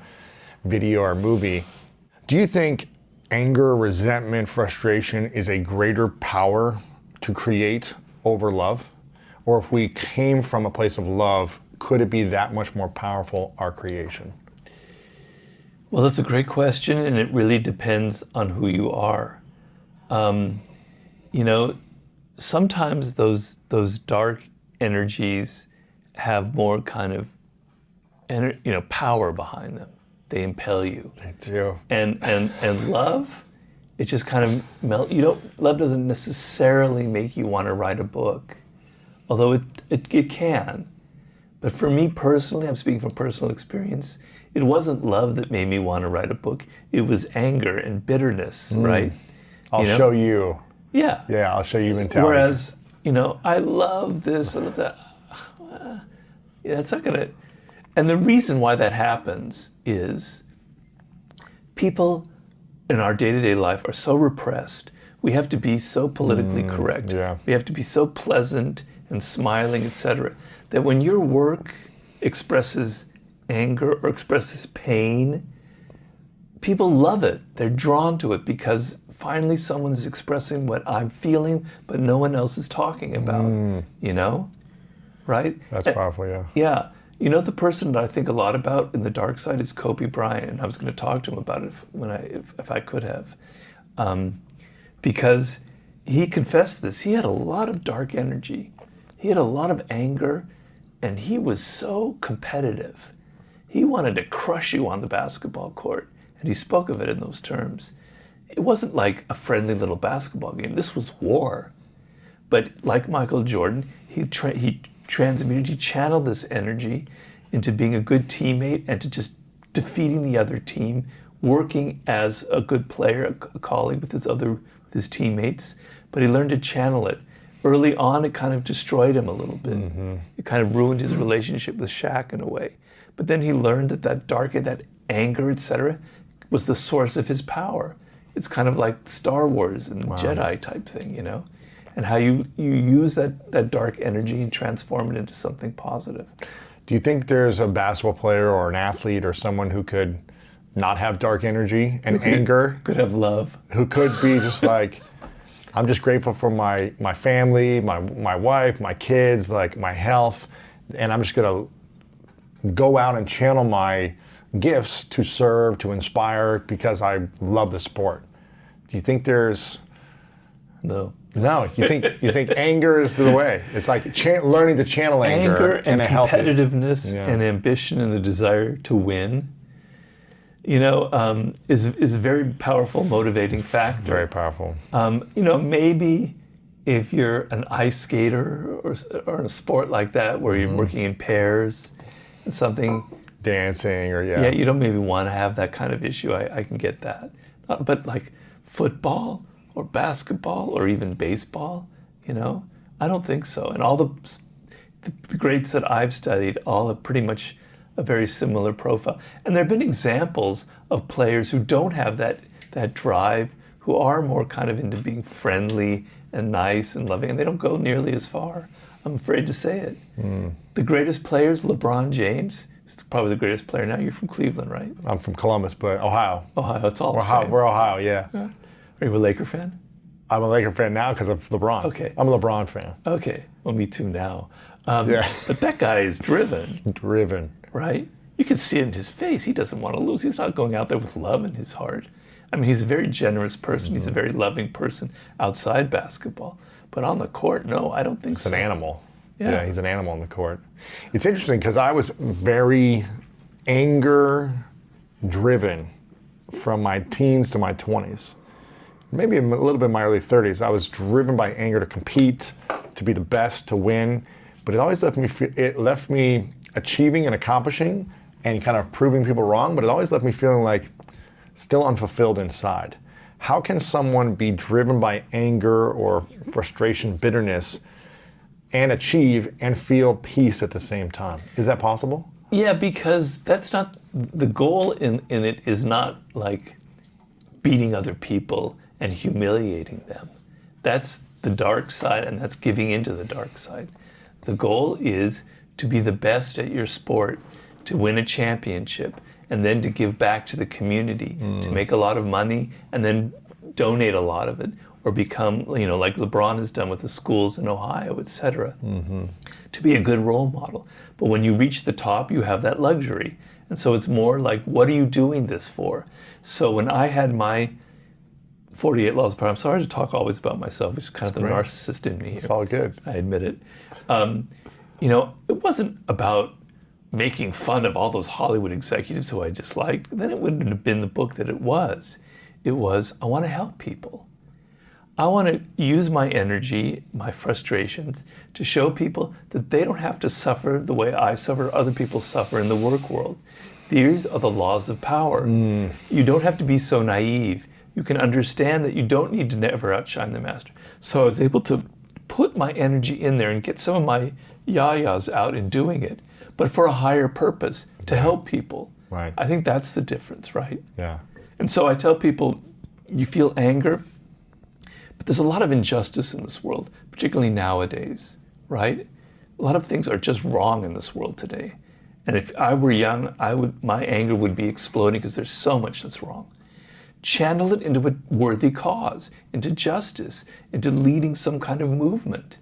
video or movie. Do you think anger, resentment, frustration is a greater power to create over love? Or if we came from a place of love, could it be that much more powerful, our creation? Well, that's a great question, and it really depends on who you are. Sometimes those dark energies have more kind of power behind them. They impel you. They do. And love, it just kind of love doesn't necessarily make you want to write a book, although it can. But for me personally, I'm speaking from personal experience, it wasn't love that made me want to write a book. It was anger and bitterness, right? I'll show you. Yeah. Yeah, I'll show you mentality. Whereas, I love this, I love that. That's not gonna. And the reason why that happens is people in our day-to-day life are so repressed. We have to be so politically correct. Yeah. We have to be so pleasant and smiling, etc., that when your work expresses anger or expresses pain, people love it. They're drawn to it because finally someone's expressing what I'm feeling, but no one else is talking about, right? That's powerful, yeah. Yeah. The person that I think a lot about in the dark side is Kobe Bryant, and I was going to talk to him about it if I could have, because he confessed this. He had a lot of dark energy. He had a lot of anger, and he was so competitive. He wanted to crush you on the basketball court, and he spoke of it in those terms. It wasn't like a friendly little basketball game. This was war. But like Michael Jordan, he channeled this energy into being a good teammate and to just defeating the other team, working as a good player, a colleague with his teammates. But he learned to channel it. Early on, it kind of destroyed him a little bit. Mm-hmm. It kind of ruined his relationship with Shaq in a way. But then he learned that anger, etc., was the source of his power. It's kind of like Star Wars and Jedi type thing, and how you use that dark energy and transform it into something positive. Do you think there's a basketball player or an athlete or someone who could not have dark energy and anger? Could have love. Who could be just like, I'm just grateful for my family, my wife, my kids, like my health, and I'm just gonna go out and channel my gifts to serve, to inspire, because I love the sport. Do you think there's... No. No, you think anger is the way. It's like learning to channel anger and in a competitiveness and ambition and the desire to win, is a very powerful motivating factor. Very powerful. Maybe if you're an ice skater or in a sport like that where you're working in pairs and something, dancing or yeah, you don't maybe want to have that kind of issue. I can get that, but like football or basketball or even baseball, I don't think so. And all the greats that I've studied all have pretty much a very similar profile. And there have been examples of players who don't have that drive, who are more kind of into being friendly and nice and loving, and they don't go nearly as far. I'm afraid to say it. The greatest players, LeBron James, is probably the greatest player now. You're from Cleveland, right? I'm from Columbus, but Ohio. Ohio, it's all the same. We're Ohio, yeah. Are you a Laker fan? I'm a Laker fan now because of LeBron. Okay. I'm a LeBron fan. Okay. Well, me too now. Yeah. But that guy is driven. Driven. Right? You can see it in his face. He doesn't want to lose. He's not going out there with love in his heart. I mean, he's a very generous person. Mm-hmm. He's a very loving person outside basketball. But on the court, no, I don't think so. He's an animal. Yeah, he's an animal on the court. It's interesting because I was very anger-driven from my teens to my 20s. Maybe a little bit in my early 30s. I was driven by anger to compete, to be the best, to win. But it always left me achieving and accomplishing and kind of proving people wrong, but it always left me feeling like still unfulfilled inside. How can someone be driven by anger or frustration, bitterness, and achieve and feel peace at the same time? Is that possible? Yeah, because that's not the goal in it is not like beating other people and humiliating them. That's the dark side, and that's giving into the dark side. The goal is to be the best at your sport, to win a championship, and then to give back to the community, to make a lot of money, and then donate a lot of it, or become, like LeBron has done with the schools in Ohio, etc. To be a good role model. But when you reach the top, you have that luxury. And so it's more like, what are you doing this for? So when I had my 48 Laws of Power, I'm sorry to talk always about myself, which is kind of the narcissist in me here. It's all good. I admit it. It wasn't about making fun of all those Hollywood executives who I disliked. Then it wouldn't have been the book that it was. It was, I want to help people. I want to use my energy, my frustrations, to show people that they don't have to suffer the way I suffer, other people suffer in the work world. These are the laws of power. You don't have to be so naive. You can understand that you don't need to never outshine the master. So I was able to put my energy in there and get some of my yayas out in doing it, but for a higher purpose, to help people. Right. I think that's the difference, right? Yeah. And so I tell people, you feel anger, but there's a lot of injustice in this world, particularly nowadays, right? A lot of things are just wrong in this world today. And if I were young, my anger would be exploding because there's so much that's wrong. Channel it into a worthy cause, into justice, into leading some kind of movement.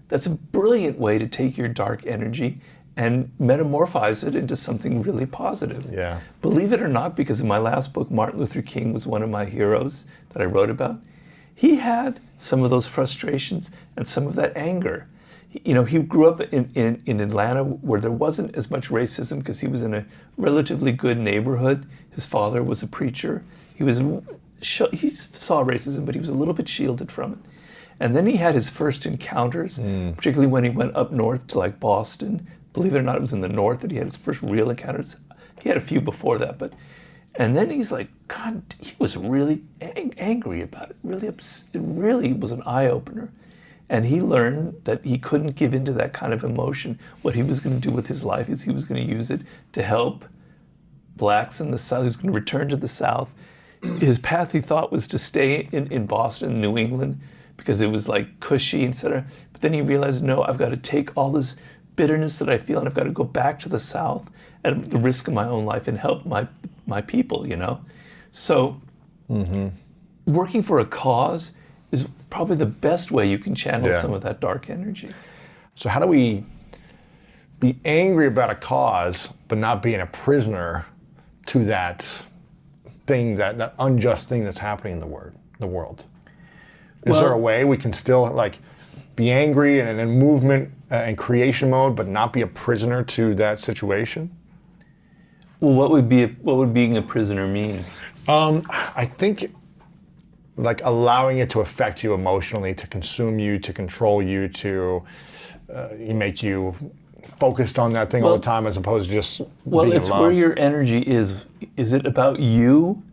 That's a brilliant way to take your dark energy and metamorphose it into something really positive. Yeah. Believe it or not, because in my last book, Martin Luther King was one of my heroes that I wrote about. He had some of those frustrations and some of that anger. He grew up in Atlanta where there wasn't as much racism because he was in a relatively good neighborhood. His father was a preacher. He saw racism, but he was a little bit shielded from it. And then he had his first encounters, particularly when he went up north to like Boston. Believe it or not, it was in the north that he had his first real encounters. He had a few before that, and then he's like, God, he was really angry about it. It really was an eye-opener. And he learned that he couldn't give into that kind of emotion. What he was going to do with his life is he was going to use it to help blacks in the South. He was going to return to the South. His path, he thought, was to stay in Boston, New England, because it was like cushy, etc. But then he realized, no, I've got to take all this bitterness that I feel and I've got to go back to the South at the risk of my own life and help my people, So working for a cause is probably the best way you can channel some of that dark energy. So how do we be angry about a cause, but not being a prisoner to that thing, that unjust thing that's happening in the world? Is there a way we can still be angry and in movement and creation mode, but not be a prisoner to that situation? Well, what would being a prisoner mean? I think allowing it to affect you emotionally, to consume you, to control you, to make you focused on that thing all the time, as opposed to just being it's alone. where your energy is. Is it about you?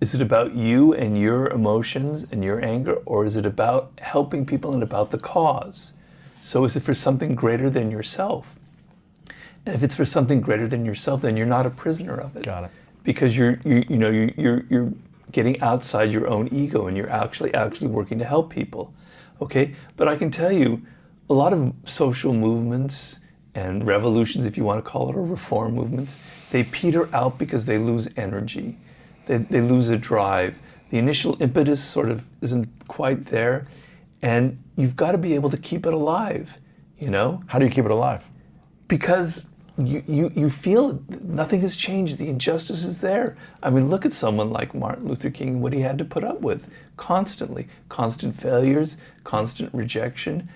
Is it about you and your emotions and your anger, or is it about helping people and about the cause? So is it for something greater than yourself? And if it's for something greater than yourself, then you're not a prisoner of it. Got it. Because you're getting outside your own ego and you're actually working to help people. Okay? But I can tell you, a lot of social movements and revolutions, if you want to call it, or reform movements, they peter out because they lose energy. They lose a drive. The initial impetus sort of isn't quite there. And you've got to be able to keep it alive, How do you keep it alive? Because you feel nothing has changed. The injustice is there. I mean, look at someone like Martin Luther King, what he had to put up with constantly. Constant failures, constant rejection.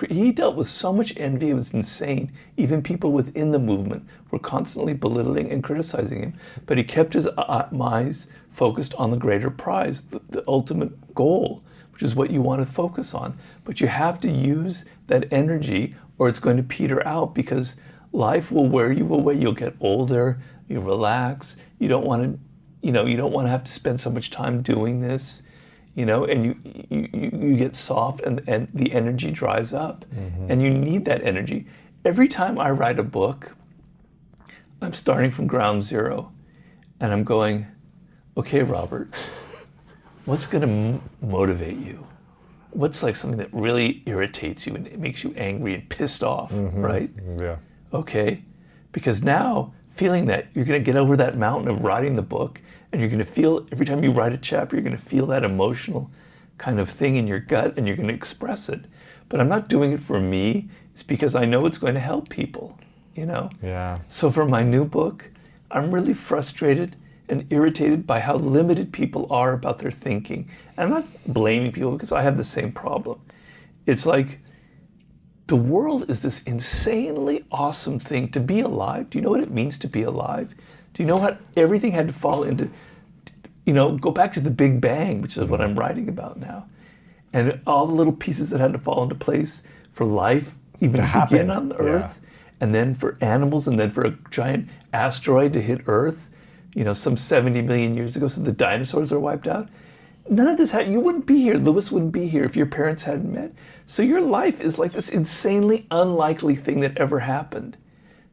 He dealt with so much envy, it was insane. Even people within the movement were constantly belittling and criticizing him. But he kept his eyes focused on the greater prize, the ultimate goal, which is what you want to focus on. But you have to use that energy or it's going to peter out, because life will wear you away. You'll get older, you relax, you don't want to, you don't want to have to spend so much time doing this, and you get soft and the energy dries up. And you need that energy. Every time I write a book, I'm starting from ground zero and I'm going, okay, Robert, what's going to motivate you? What's like something that really irritates you and it makes you angry and pissed off, right? Yeah. Okay, because now feeling that, you're going to get over that mountain of writing the book, and you're going to feel, every time you write a chapter, you're going to feel that emotional kind of thing in your gut, and you're going to express it. But I'm not doing it for me. It's because I know it's going to help people, Yeah. So for my new book, I'm really frustrated and irritated by how limited people are about their thinking. And I'm not blaming people because I have the same problem. It's like, the world is this insanely awesome thing to be alive. Do you know what it means to be alive? Do you know what everything had to fall into, go back to the Big Bang, which is what I'm writing about now. And all the little pieces that had to fall into place for life, even to begin on the Earth, and then for animals, and then for a giant asteroid to hit Earth, some 70 million years ago, so the dinosaurs are wiped out. None of this you wouldn't be here. Lewis wouldn't be here if your parents hadn't met. So your life is like this insanely unlikely thing that ever happened.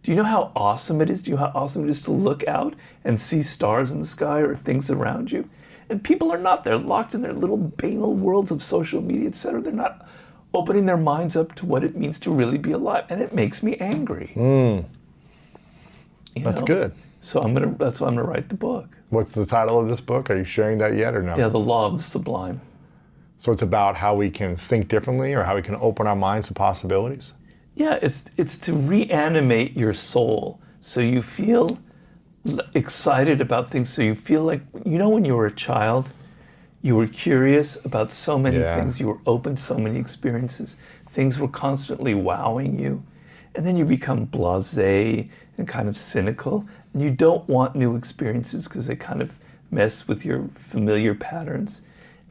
Do you know how awesome it is? Do you know how awesome it is to look out and see stars in the sky or things around you? And people are not. They're locked in their little banal worlds of social media, etc. They're not opening their minds up to what it means to really be alive. And it makes me angry. That's good. So that's why I'm gonna write the book. What's the title of this book? Are you sharing that yet or no? Yeah, The Law of the Sublime. So it's about how we can think differently or how we can open our minds to possibilities? Yeah, it's to reanimate your soul so you feel excited about things, so you feel like, when you were a child, you were curious about so many things, you were open to so many experiences, things were constantly wowing you, and then you become blasé and kind of cynical, and you don't want new experiences because they kind of mess with your familiar patterns.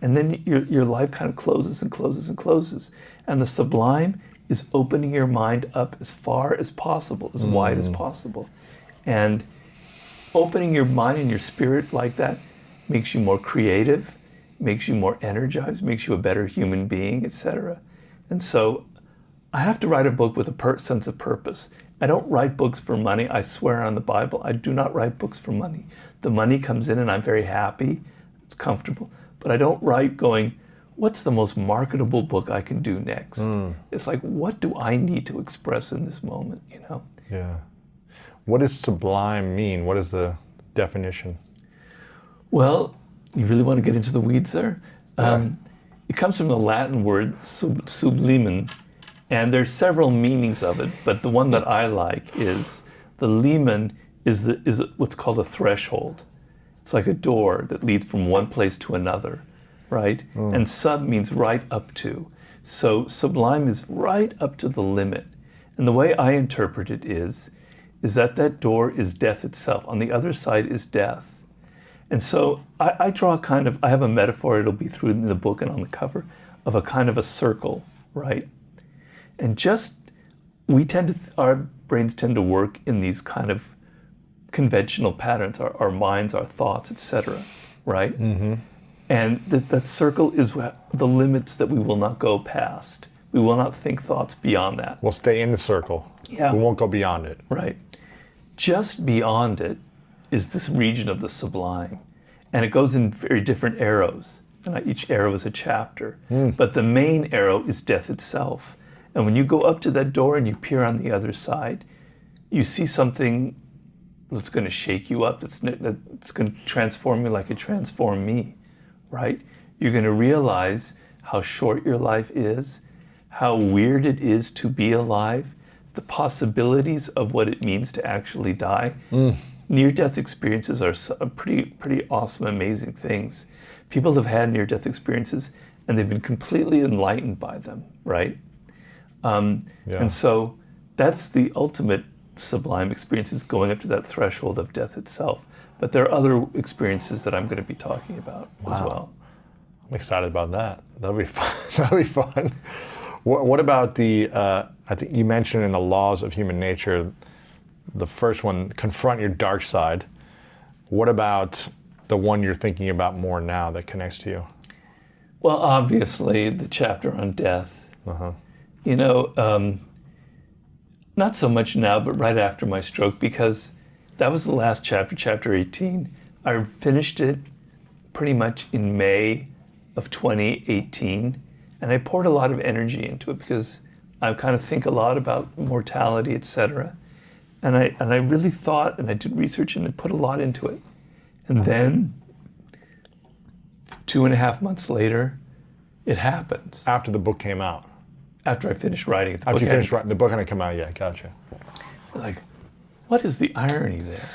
And then your life kind of closes and closes and closes. And the sublime is opening your mind up as far as possible, as wide as possible. And opening your mind and your spirit like that makes you more creative, makes you more energized, makes you a better human being, etc. And so I have to write a book with a sense of purpose. I don't write books for money. I swear on the Bible, I do not write books for money. The money comes in and I'm very happy, it's comfortable. But I don't write going, what's the most marketable book I can do next? It's like, what do I need to express in this moment, Yeah. What does sublime mean? What is the definition? Well, you really want to get into the weeds there? Yeah. It comes from the Latin word sublimen, and there's several meanings of it, but the one that I like is the limen is what's called a threshold. It's like a door that leads from one place to another, right? And sub means right up to. So sublime is right up to the limit. And the way I interpret it is that door is death itself. On the other side is death. And so I draw I have a metaphor, it'll be through in the book and on the cover, of a kind of a circle, right? And our brains tend to work in these kind of conventional patterns, our minds, our thoughts, etc., right? And that circle is the limits that we will not go past. We will not think thoughts beyond that. We'll stay in the circle. Yeah. We won't go beyond it. Right. Just beyond it is this region of the sublime. And it goes in very different arrows. And each arrow is a chapter. But the main arrow is death itself. And when you go up to that door and you peer on the other side, you see something that's going to shake you up, that's going to transform you like it transformed me, right? You're going to realize how short your life is, how weird it is to be alive, the possibilities of what it means to actually die. Near-death experiences are pretty awesome, amazing things. People have had near-death experiences and they've been completely enlightened by them, right? And so that's the ultimate sublime experience, is going up to that threshold of death itself. But there are other experiences that I'm going to be talking about as well. I'm excited about that. That'll be fun. That'll be fun. What about I think you mentioned in the laws of human nature, the first one, confront your dark side. What about the one you're thinking about more now that connects to you? Well, obviously, the chapter on death. Uh-huh. You know, not so much now, but right after my stroke, because that was the last chapter, chapter 18. I finished it pretty much in May of 2018, and I poured a lot of energy into it because I kind of think a lot about mortality, etc. And I really thought, and I did research and I put a lot into it. And then 2.5 months later, it happens. After the book came out. After I finished writing it. After you finished writing, the book hadn't come out yet, gotcha. Like, what is the irony there?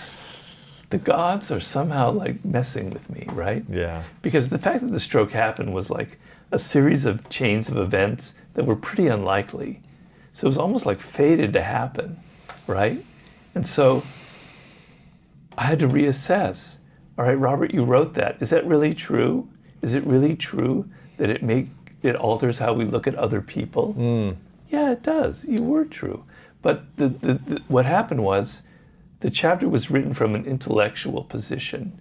The gods are somehow like messing with me, right? Yeah. Because the fact that the stroke happened was like a series of chains of events that were pretty unlikely. So it was almost like fated to happen, right? And so I had to reassess. All right, Robert, you wrote that. Is that really true? Is it really true that it alters how we look at other people? Yeah, it does. You were true. But what happened was the chapter was written from an intellectual position,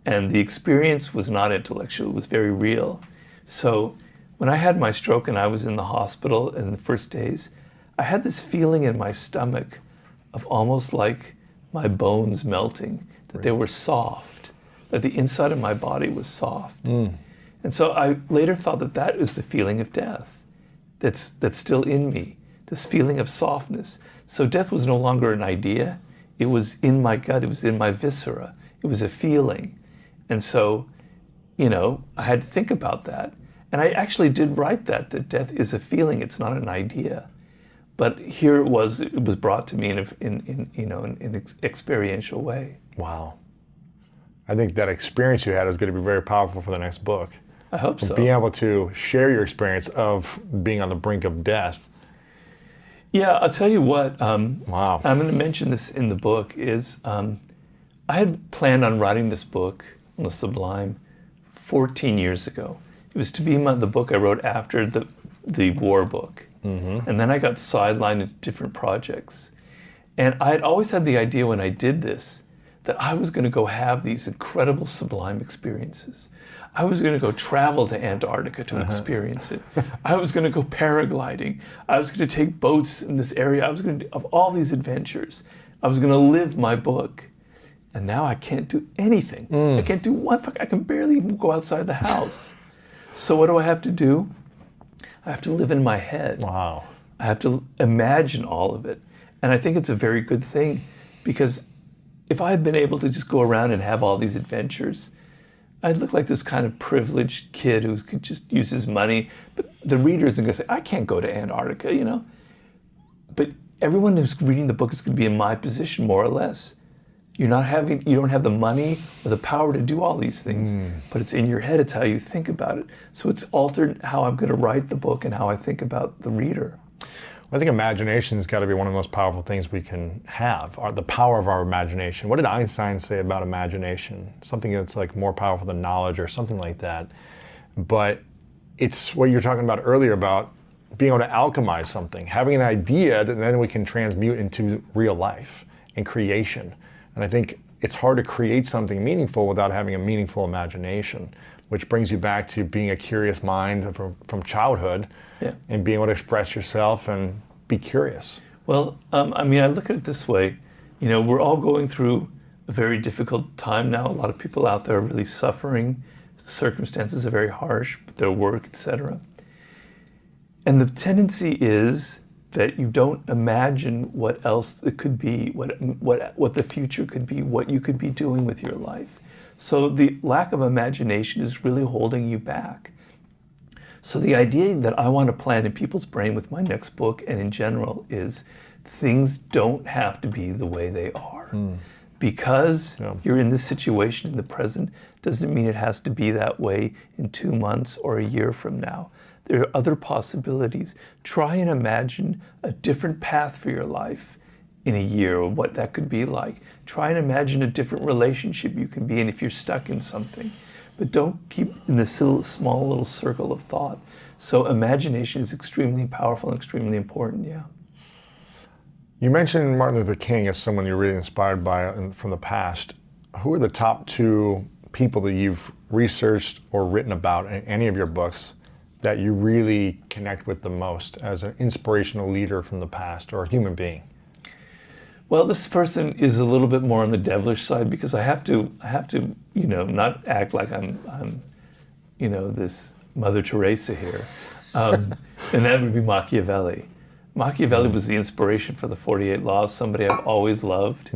and the experience was not intellectual, it was very real. So when I had my stroke and I was in the hospital in the first days, I had this feeling in my stomach of almost like my bones melting, that they were soft, that the inside of my body was soft. And so I later thought that that is the feeling of death that's still in me, this feeling of softness. So death was no longer an idea. It was in my gut. It was in my viscera. It was a feeling. And so, you know, I had to think about that. And I actually did write that death is a feeling. It's not an idea. But here it was brought to me in an experiential way. Wow. I think that experience you had is going to be very powerful for the next book. I hope so. Being able to share your experience of being on the brink of death. Yeah, I'll tell you what. Wow. I'm going to mention this in the book. I had planned on writing this book on the Sublime 14 years ago. It was to be the book I wrote after the war book. And then I got sidelined into different projects. And I had always had the idea when I did this that I was going to go have these incredible sublime experiences. I was going to go travel to Antarctica to experience it. I was going to go paragliding. I was going to take boats in this area. I was going to of all these adventures. I was going to live my book. And now I can't do anything. I can't do I can barely even go outside the house. So what do I have to do? I have to live in my head. Wow. I have to imagine all of it. And I think it's a very good thing, because if I had been able to just go around and have all these adventures, I'd look like this kind of privileged kid who could just use his money. But the reader isn't going to say, I can't go to Antarctica, you know? But everyone who's reading the book is going to be in my position, more or less. You don't have the money or the power to do all these things, but it's in your head. It's how you think about it. So it's altered how I'm going to write the book and how I think about the reader. I think imagination has got to be one of the most powerful things we can have, the power of our imagination. What did Einstein say about imagination? Something that's like more powerful than knowledge or something like that. But it's what you were talking about earlier about being able to alchemize something, having an idea that then we can transmute into real life and creation. And I think it's hard to create something meaningful without having a meaningful imagination, which brings you back to being a curious mind from childhood. Yeah. And being able to express yourself and be curious. Well, I mean, I look at it this way. You know, we're all going through a very difficult time now. A lot of people out there are really suffering. The circumstances are very harsh, with their work, etc. And the tendency is that you don't imagine what else it could be, what the future could be, what you could be doing with your life. So the lack of imagination is really holding you back. So the idea that I want to plant in people's brain with my next book and in general is things don't have to be the way they are. Because you're in this situation in the present doesn't mean it has to be that way in 2 months or a year from now. There are other possibilities. Try and imagine a different path for your life in a year, or what that could be like. Try and imagine a different relationship you can be in if you're stuck in something. But don't keep in this small little circle of thought. So imagination is extremely powerful and extremely important, yeah. You mentioned Martin Luther King as someone you're really inspired by from the past. Who are the top two people that you've researched or written about in any of your books that you really connect with the most as an inspirational leader from the past or a human being? Well, this person is a little bit more on the devilish side because I have to, not act like I'm this Mother Teresa here, and that would be Machiavelli. Machiavelli was the inspiration for the 48 Laws, somebody I've always loved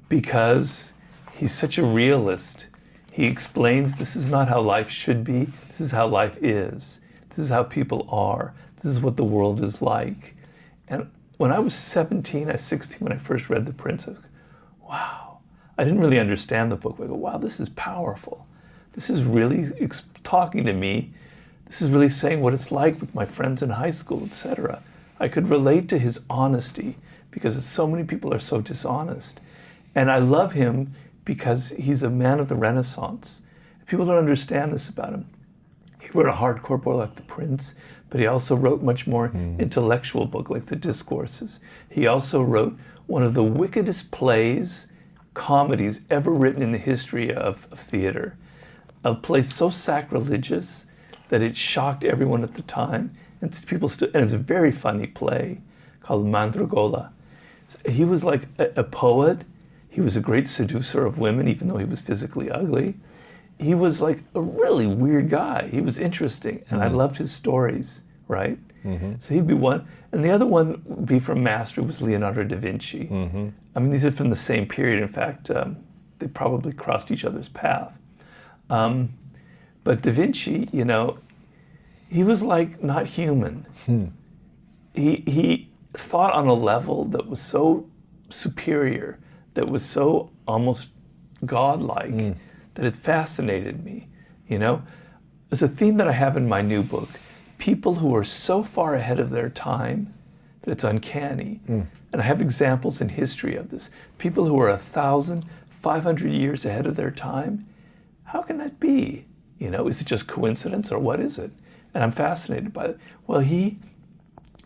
because he's such a realist. He explains this is not how life should be, this is how life is. This is how people are. This is what the world is like. And when I was 16 when I first read The Prince, I was like, wow. I didn't really understand the book. I go, wow, this is powerful. This is really talking to me. This is really saying what it's like with my friends in high school, etc. I could relate to his honesty because so many people are so dishonest. And I love him because he's a man of the Renaissance. People don't understand this about him. He wrote a hardcore book like The Prince, but he also wrote much more intellectual book like The Discourses. He also wrote one of the wickedest plays, comedies ever written in the history of theater. A play so sacrilegious that it shocked everyone at the time, and it's a very funny play called Mandragola. He was like a poet. He was a great seducer of women, even though he was physically ugly. He was like a really weird guy. He was interesting, and I loved his stories, right? So he'd be one. And the other one would be from Master, was Leonardo da Vinci. I mean, these are from the same period. In fact, they probably crossed each other's path. But da Vinci, he was like not human. He thought on a level that was so superior, that was so almost godlike, that it fascinated me. There's a theme that I have in my new book: people who are so far ahead of their time that it's uncanny. And I have examples in history of this. People who are 1,500 years ahead of their time. How can that be? Is it just coincidence or what is it? And I'm fascinated by it. Well, he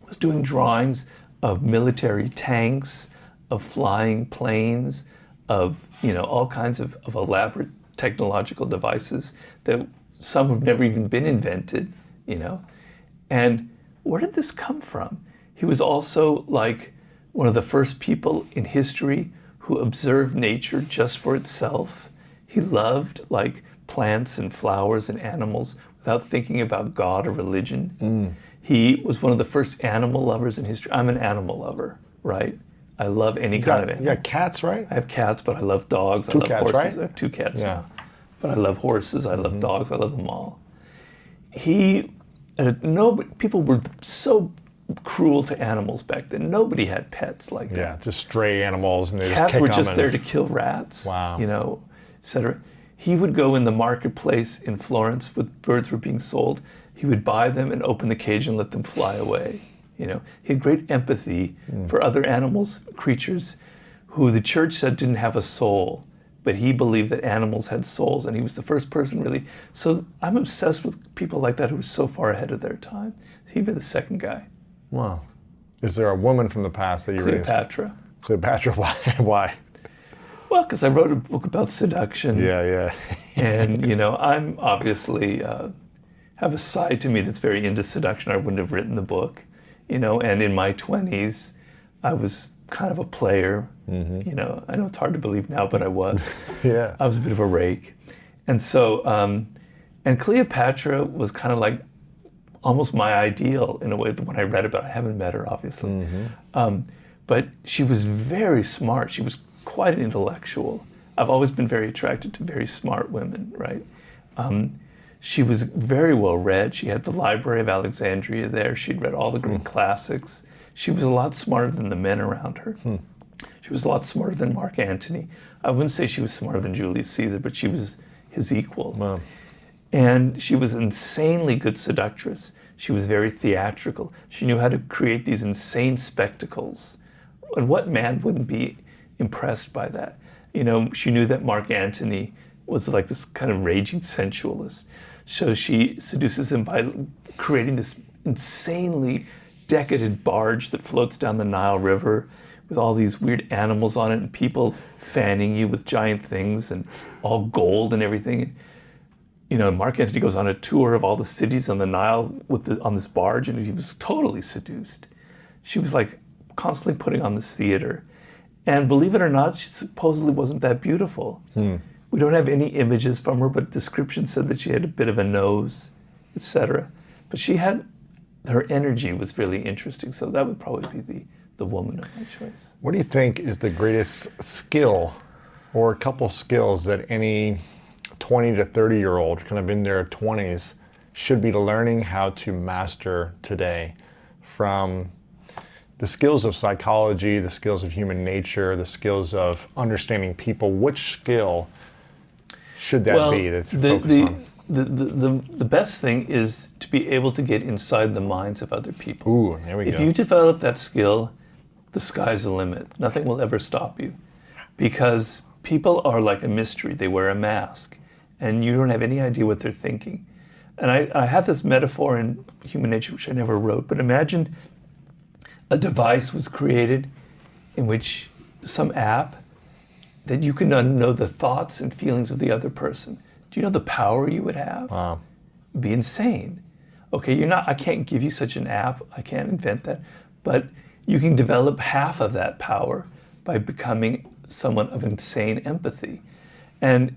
was doing drawings of military tanks, of flying planes, of all kinds of elaborate technological devices that some have never even been invented, And where did this come from? He was also like one of the first people in history who observed nature just for itself. He loved like plants and flowers and animals without thinking about God or religion. He was one of the first animal lovers in history. I'm an animal lover, right? I love any kind of animal. You got cats, right? I have cats, but I love dogs. Two I love cats, horses. right? I have 2 cats now. But I love horses. I love dogs. I love them all. People were so cruel to animals back then. Nobody had pets like that. Yeah, just stray animals, and they Cats just kick were them. just there to kill rats. Wow. Etc. He would go in the marketplace in Florence when birds were being sold. He would buy them and open the cage and let them fly away. He had great empathy for other animals, creatures, who the church said didn't have a soul, but he believed that animals had souls, and he was the first person really. So I'm obsessed with people like that who were so far ahead of their time. He'd be the second guy. Wow. Is there a woman from the past that you Cleopatra. Cleopatra, why? Well, because I wrote a book about seduction. Yeah. And, I'm obviously have a side to me that's very into seduction. I wouldn't have written the book, and in my 20s, I was kind of a player. I know it's hard to believe now, but I was. Yeah. I was a bit of a rake. And so, and Cleopatra was kind of like almost my ideal in a way that when I read about it. I haven't met her, obviously. But she was very smart. She was quite an intellectual. I've always been very attracted to very smart women, right? She was very well read. She had the Library of Alexandria there. She'd read all the Greek classics. She was a lot smarter than the men around her. She was a lot smarter than Mark Antony. I wouldn't say she was smarter than Julius Caesar, but she was his equal. Wow. And she was an insanely good seductress. She was very theatrical. She knew how to create these insane spectacles. And what man wouldn't be impressed by that? She knew that Mark Antony was like this kind of raging sensualist. So she seduces him by creating this insanely decadent barge that floats down the Nile River with all these weird animals on it and people fanning you with giant things and all gold and everything. You know, Mark Antony goes on a tour of all the cities on the Nile on this barge, and he was totally seduced. She was like constantly putting on this theater. And believe it or not, she supposedly wasn't that beautiful. We don't have any images from her, but description said that she had a bit of a nose, etc. But her energy was really interesting, so that would probably be the woman of my choice. What do you think is the greatest skill or a couple skills that any 20 to 30-year-old, kind of in their 20s, should be learning how to master today, from the skills of psychology, the skills of human nature, the skills of understanding people? Which skill should that be that you focus on? The best thing is to be able to get inside the minds of other people. Ooh, there we go. If you develop that skill, the sky's the limit. Nothing will ever stop you, because people are like a mystery. They wear a mask, and you don't have any idea what they're thinking. And I have this metaphor in Human Nature, which I never wrote, but imagine a device was created in which some app that you can know the thoughts and feelings of the other person. Do you know the power you would have? Wow. It'd be insane. Okay, I can't give you such an app. I can't invent that. But you can develop half of that power by becoming someone of insane empathy. And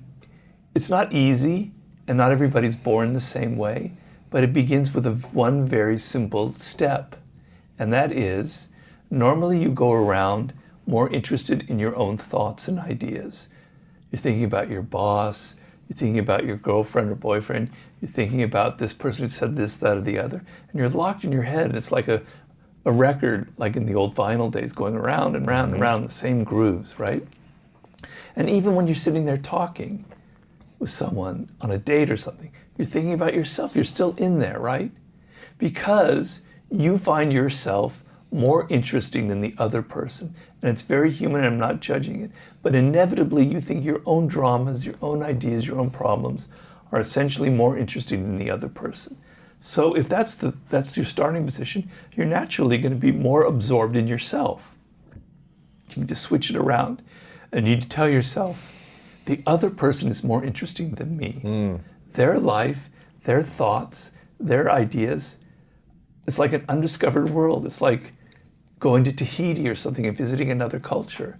it's not easy, and not everybody's born the same way, but it begins with one very simple step. And that is, normally you go around more interested in your own thoughts and ideas. You're thinking about your boss, you're thinking about your girlfriend or boyfriend, you're thinking about this person who said this, that, or the other, and you're locked in your head, and it's like a record, like in the old vinyl days, going around and round and round, the same grooves, right? And even when you're sitting there talking with someone on a date or something, you're thinking about yourself, you're still in there, right? Because you find yourself more interesting than the other person. And it's very human, and I'm not judging it. But inevitably, you think your own dramas, your own ideas, your own problems are essentially more interesting than the other person. So if that's your starting position, you're naturally going to be more absorbed in yourself. You need to switch it around. And you need to tell yourself, the other person is more interesting than me. Their life, their thoughts, their ideas, it's like an undiscovered world. It's like going to Tahiti or something and visiting another culture.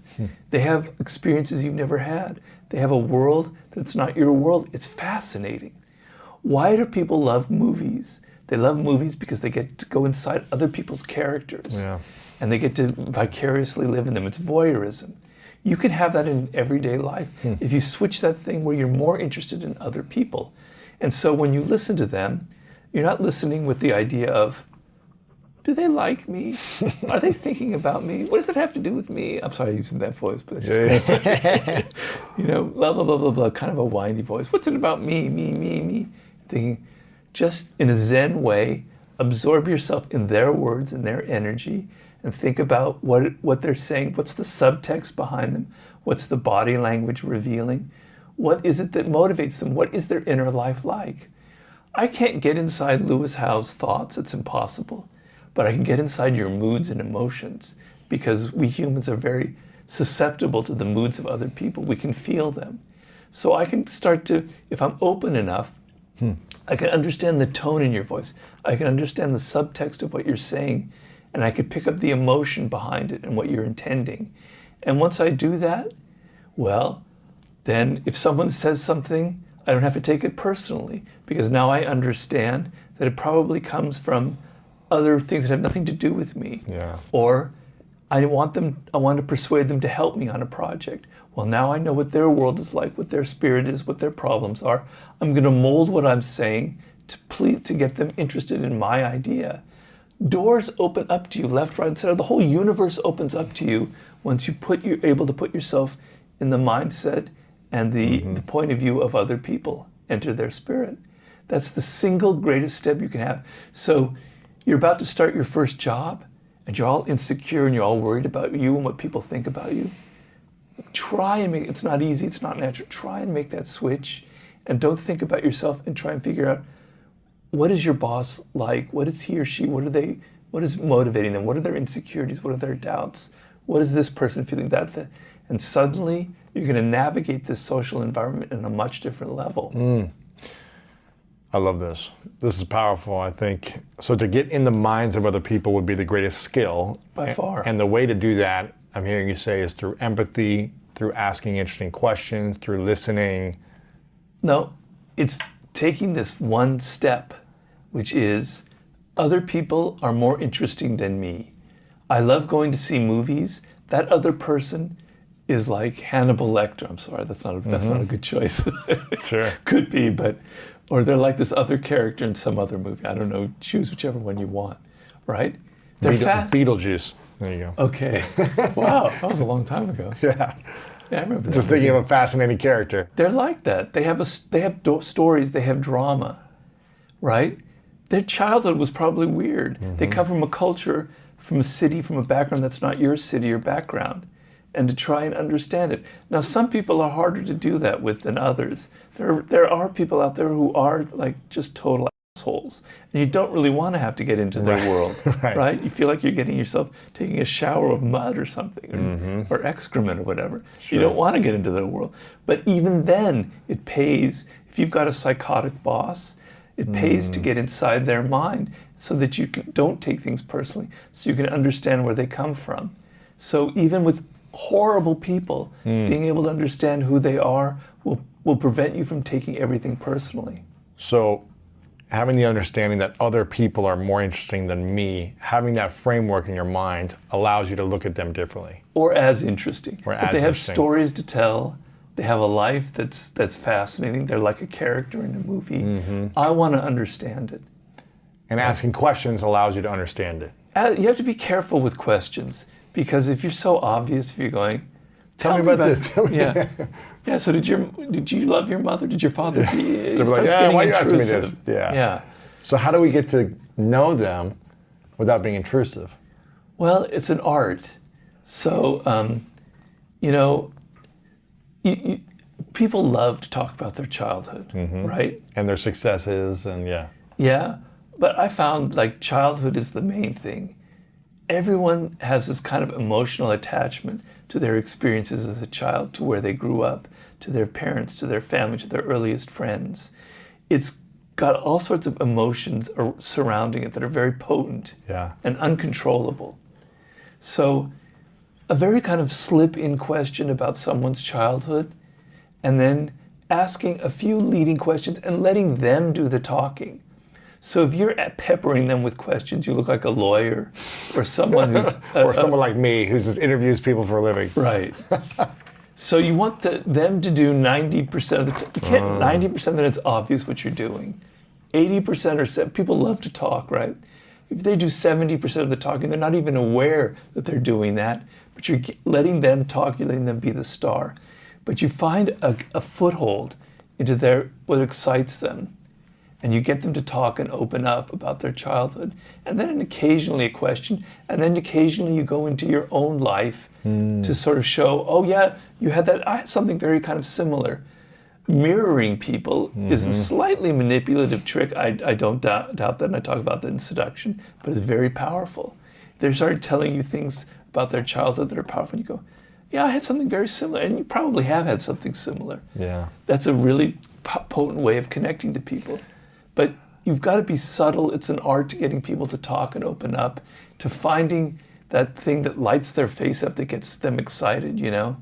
They have experiences you've never had. They have a world that's not your world. It's fascinating. Why do people love movies? They love movies because they get to go inside other people's characters. Yeah. And they get to vicariously live in them. It's voyeurism. You can have that in everyday life if you switch that thing where you're more interested in other people. And so when you listen to them, you're not listening with the idea of, do they like me? Are they thinking about me? What does it have to do with me? I'm sorry using that voice, but it's just blah, blah, blah, blah, blah, kind of a whiny voice. What's it about me, me, me, me? Thinking, just in a Zen way, absorb yourself in their words and their energy, and think about what they're saying. What's the subtext behind them? What's the body language revealing? What is it that motivates them? What is their inner life like? I can't get inside Lewis Howe's thoughts. It's impossible. But I can get inside your moods and emotions, because we humans are very susceptible to the moods of other people. We can feel them. So I can start to, if I'm open enough, I can understand the tone in your voice. I can understand the subtext of what you're saying, and I could pick up the emotion behind it and what you're intending. And once I do that, well, then if someone says something, I don't have to take it personally, because now I understand that it probably comes from other things that have nothing to do with me. Yeah. Or I want to persuade them to help me on a project. Well, now I know what their world is like, what their spirit is, what their problems are. I'm going to mold what I'm saying to get them interested in my idea. Doors open up to you, left, right, and center. The whole universe opens up to you once you're able to put yourself in the mindset and the point of view of other people. Enter their spirit. That's the single greatest step you can have. So you're about to start your first job, and you're all insecure and you're all worried about you and what people think about you. Try and it's not easy, it's not natural. Try and make that switch, and don't think about yourself, and try and figure out, what is your boss like? What is he or she? What is motivating them? What are their insecurities? What are their doubts? What is this person feeling? That. And suddenly you're going to navigate this social environment in a much different level. I love this. This is powerful, I think. So to get in the minds of other people would be the greatest skill. By far. And the way to do that, I'm hearing you say, is through empathy, through asking interesting questions, through listening. No, it's taking this one step, which is other people are more interesting than me. I love going to see movies. That other person is like Hannibal Lecter. I'm sorry, that's not a good choice. Sure. Could be, but, or they're like this other character in some other movie. I don't know, choose whichever one you want, right? They're fast. Beetlejuice. There you go. Okay. Wow, that was a long time ago. Yeah. Yeah, I remember that. Just thinking of a fascinating character. They're like that. They have stories. They have drama, right? Their childhood was probably weird. They come from a culture, from a city, from a background that's not your city or background, and to try and understand it. Now, some people are harder to do that with than others. There are people out there who are like just total assholes, and you don't really want to have to get into their world, right? You feel like you're getting yourself taking a shower of mud or something, or excrement or whatever. You don't want to get into their world. But even then, it pays. If you've got a psychotic boss, it pays to get inside their mind so that you don't take things personally, so you can understand where they come from. So even with horrible people, being able to understand who they are will prevent you from taking everything personally. So having the understanding that other people are more interesting than me, having that framework in your mind allows you to look at them differently. Or as interesting. Or but as they have interesting. stories to tell. They have a life that's fascinating. They're like a character in a movie. I want to understand it. And asking questions allows you to understand it. You have to be careful with questions, because if you're so obvious, if you're going, Tell me about this. Yeah. Yeah, so did you love your mother? Did your father? They're like, yeah, why are you asking me this? Yeah. Yeah. So how do we get to know them without being intrusive? Well, it's an art. So, people love to talk about their childhood, right? And their successes and Yeah, but I found like childhood is the main thing. Everyone has this kind of emotional attachment to their experiences as a child, to where they grew up, to their parents, to their family, to their earliest friends. It's got all sorts of emotions surrounding it that are very potent and uncontrollable. So a very kind of slip-in question about someone's childhood, and then asking a few leading questions and letting them do the talking. So if you're peppering them with questions, you look like a lawyer or someone who's... or someone like me who just interviews people for a living. Right. So you want them to do 90% of the time. You can't 90% that it's obvious what you're doing. 80% or people love to talk, right? If they do 70% of the talking, they're not even aware that they're doing that, but you're letting them talk, you're letting them be the star. But you find a foothold into what excites them, and you get them to talk and open up about their childhood, and then occasionally a question, and then occasionally you go into your own life to sort of show, oh yeah, you had that, I had something very kind of similar. Mirroring people is a slightly manipulative trick. I don't doubt that, and I talk about that in Seduction, but it's very powerful. They start telling you things about their childhood that are powerful, and you go, yeah, I had something very similar, and you probably have had something similar. Yeah. That's a really potent way of connecting to people. But you've got to be subtle. It's an art to getting people to talk and open up, to finding that thing that lights their face up, that gets them excited, you know?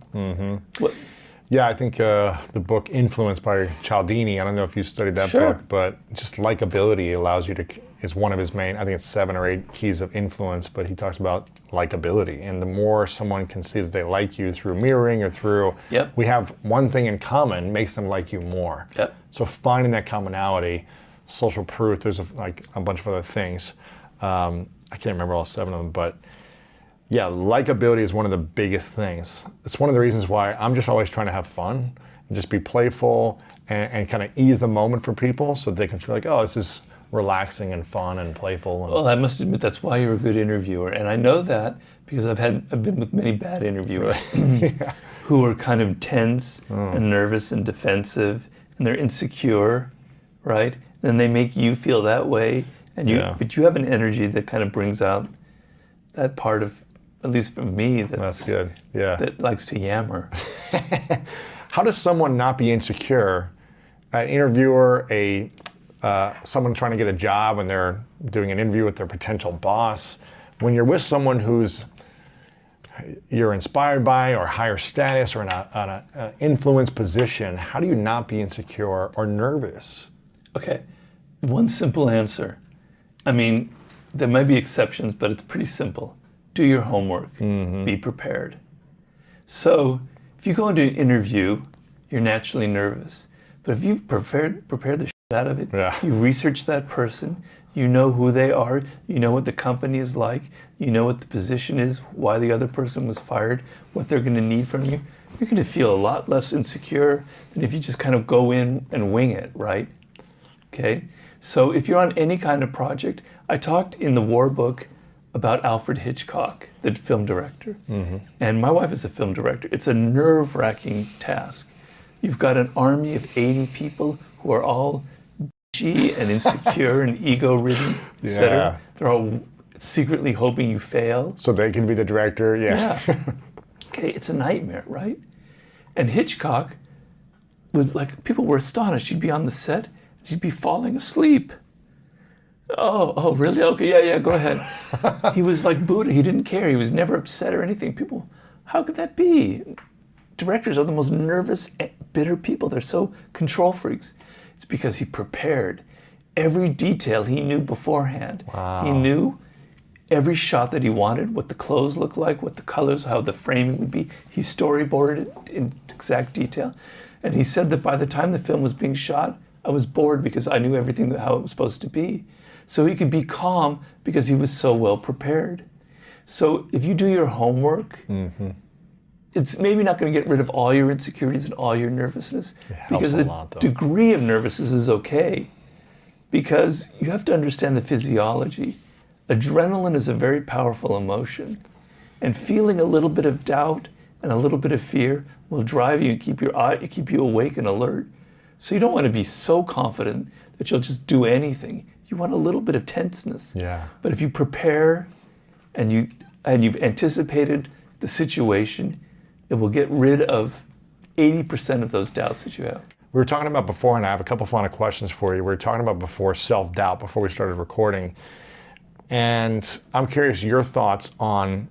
Yeah, I think the book Influence by Cialdini, I don't know if you studied that book, but just likability allows you to, is one of his main, I think it's 7 or 8 keys of influence, but he talks about likability. And the more someone can see that they like you through mirroring or through, we have one thing in common, makes them like you more. So finding that commonality, social proof, there's like a bunch of other things. I can't remember all 7 of them, but yeah, likability is one of the biggest things. It's one of the reasons why I'm just always trying to have fun and just be playful and kind of ease the moment for people so they can feel like, oh, this is relaxing and fun and playful. Well, I must admit that's why you're a good interviewer, and I know that because I've been with many bad interviewers who are kind of tense and nervous and defensive, and they're insecure, right? And they make you feel that way, and but you have an energy that kind of brings out that part of at least for me, That's good. Yeah. that likes to yammer. How does someone not be insecure? An interviewer, someone trying to get a job and they're doing an interview with their potential boss. When you're with someone you're inspired by or higher status or in an influence position, how do you not be insecure or nervous? Okay, one simple answer. I mean, there might be exceptions, but it's pretty simple. Do your homework. Be prepared. So if you go into an interview, you're naturally nervous. But if you've prepared the shit out of it, you research that person, you know who they are, you know what the company is like, you know what the position is, why the other person was fired, what they're going to need from you, you're going to feel a lot less insecure than if you just kind of go in and wing it, right? Okay? So if you're on any kind of project, I talked in the War book about Alfred Hitchcock, the film director. And my wife is a film director. It's a nerve-wracking task. You've got an army of 80 people who are all bitchy and insecure and ego-ridden, etc. They're all secretly hoping you fail. So they can be the director, yeah. Okay, it's a nightmare, right? And Hitchcock people were astonished. He'd be on the set, he'd be falling asleep. Oh, really? Okay, yeah, go ahead. He was like Buddha. He didn't care. He was never upset or anything. People, how could that be? Directors are the most nervous, bitter people. They're so control freaks. It's because he prepared every detail he knew beforehand. Wow. He knew every shot that he wanted, what the clothes looked like, what the colors, how the framing would be. He storyboarded it in exact detail. And he said that by the time the film was being shot, I was bored because I knew everything how it was supposed to be. So he could be calm because he was so well prepared. So if you do your homework, it's maybe not going to get rid of all your insecurities and all your nervousness, because the degree of nervousness is okay, because you have to understand the physiology. Adrenaline is a very powerful emotion, and feeling a little bit of doubt and a little bit of fear will drive you and keep you awake and alert. So you don't want to be so confident that you'll just do anything. You want a little bit of tenseness. Yeah. But if you prepare and you've anticipated the situation, it will get rid of 80% of those doubts that you have. We were talking about before, and I have a couple final questions for you. We were talking about before self-doubt, before we started recording. And I'm curious your thoughts on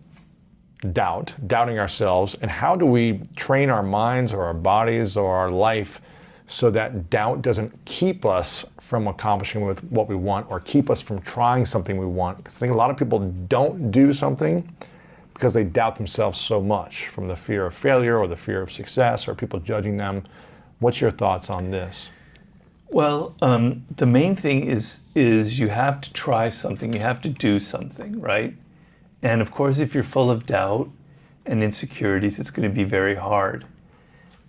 doubting ourselves, and how do we train our minds or our bodies or our life so that doubt doesn't keep us from accomplishing with what we want, or keep us from trying something we want. Because I think a lot of people don't do something because they doubt themselves so much, from the fear of failure or the fear of success or people judging them. What's your thoughts on this? Well, the main thing is you have to try something, you have to do something, right? And of course, if you're full of doubt and insecurities, it's going to be very hard.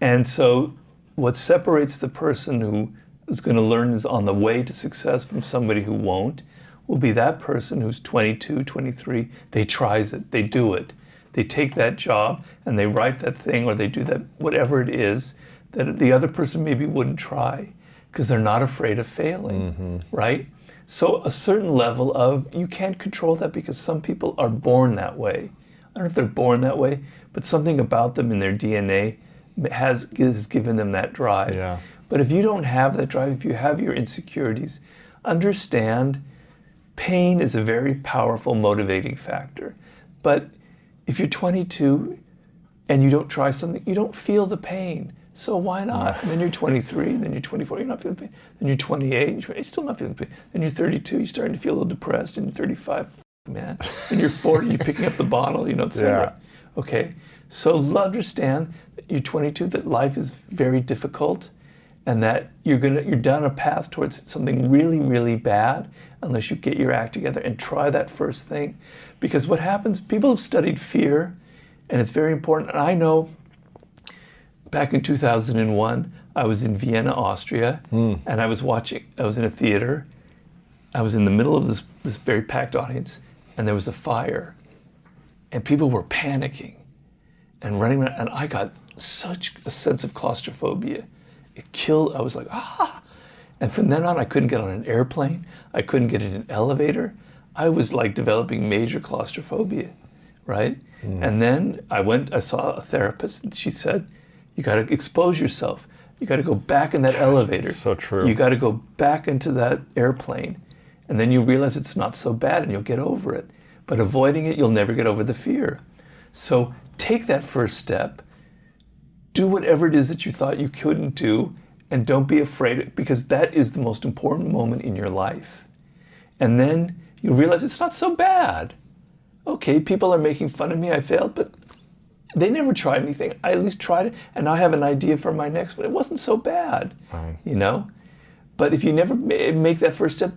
And so what separates the person who is going to learn is on the way to success from somebody who won't will be that person who's 22, 23, they tries it, they do it. They take that job and they write that thing, or they do that, whatever it is, that the other person maybe wouldn't try, because they're not afraid of failing, right? So a certain level of, you can't control that, because some people are born that way. I don't know if they're born that way, but something about them in their DNA has given them that drive. Yeah. But if you don't have that drive, if you have your insecurities, understand pain is a very powerful motivating factor. But if you're 22 and you don't try something, you don't feel the pain. So why not? And then you're 23, then you're 24, you're not feeling pain. Then you're 28, you're still not feeling pain. Then you're 32, you're starting to feel a little depressed. And you're 35, man. And you're 40, you're picking up the bottle, etc. Yeah. Okay, so understand that you're 22, that life is very difficult, and that you're down a path towards something really, really bad unless you get your act together and try that first thing. Because what happens, people have studied fear, and it's very important. And I know back in 2001, I was in Vienna, Austria, and I was in a theater. I was in the middle of this very packed audience, and there was a fire, and people were panicking and running around, and I got such a sense of claustrophobia. I was like, ah! And from then on, I couldn't get on an airplane. I couldn't get in an elevator. I was like developing major claustrophobia, right? And then I saw a therapist, and she said, you got to expose yourself. You got to go back in that elevator. So true. You got to go back into that airplane. And then you realize it's not so bad and you'll get over it. But avoiding it, you'll never get over the fear. So take that first step. Do whatever it is that you thought you couldn't do, and don't be afraid, because that is the most important moment in your life. And then you realize it's not so bad. Okay, people are making fun of me, I failed, but they never tried anything. I at least tried it, and now I have an idea for my next one. It wasn't so bad, you know? But if you never make that first step,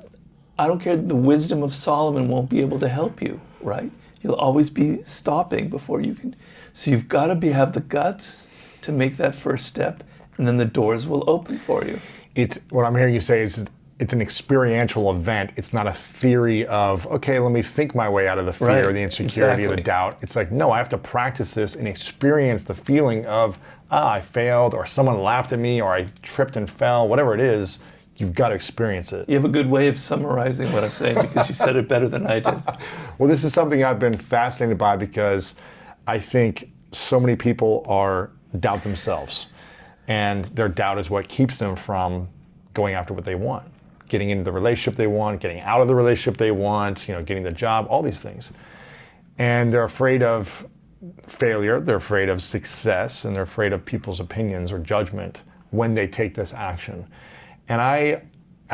I don't care, the wisdom of Solomon won't be able to help you, right? You'll always be stopping before you can. So you've got to have the guts to make that first step, and then the doors will open for you. It's what I'm hearing you say is it's an experiential event. It's not a theory of, okay, let me think my way out of the fear, or the insecurity, or the doubt. It's like, no, I have to practice this and experience the feeling of, I failed, or someone laughed at me, or I tripped and fell, whatever it is. You've got to experience it. You have a good way of summarizing what I'm saying, because you said it better than I did. Well, this is something I've been fascinated by, because I think so many people doubt themselves, and their doubt is what keeps them from going after what they want, getting into the relationship they want, getting out of the relationship they want, getting the job, all these things. And they're afraid of failure, they're afraid of success, and they're afraid of people's opinions or judgment when they take this action. And I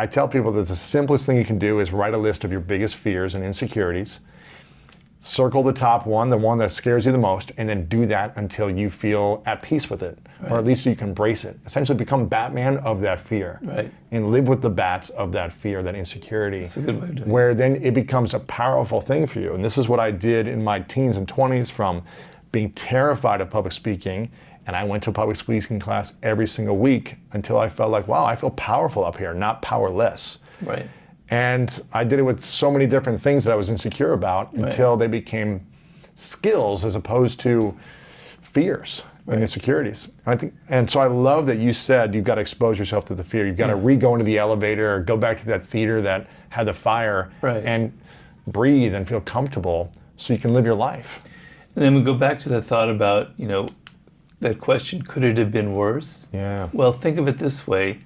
tell people that the simplest thing you can do is write a list of your biggest fears and insecurities, circle the top one, the one that scares you the most, and then do that until you feel at peace with it, or at least so you can embrace it. Essentially become Batman of that fear, and live with the bats of that fear, that insecurity. That's a good way of doing it. Where then it becomes a powerful thing for you. And this is what I did in my teens and 20s, from being terrified of public speaking. And I went to a public speaking class every single week until I felt like, wow, I feel powerful up here, not powerless. Right. And I did it with so many different things that I was insecure about until they became skills as opposed to fears and insecurities. And so I love that you said you've got to expose yourself to the fear. You've got to re-go into the elevator, or go back to that theater that had the fire, and breathe and feel comfortable so you can live your life. And then we go back to that thought about, that question, could it have been worse? Yeah. Well, think of it this way.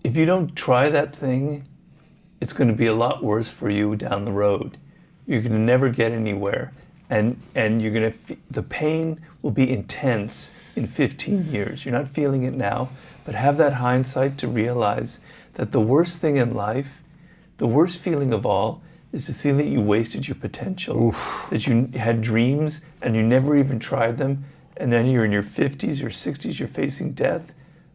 If you don't try that thing, it's going to be a lot worse for you down the road. You're going to never get anywhere. And you're going to, the pain will be intense in 15 years. You're not feeling it now, but have that hindsight to realize that the worst thing in life, the worst feeling of all, is to feel that you wasted your potential, that you had dreams and you never even tried them, and then you're in your 50s or 60s, you're facing death.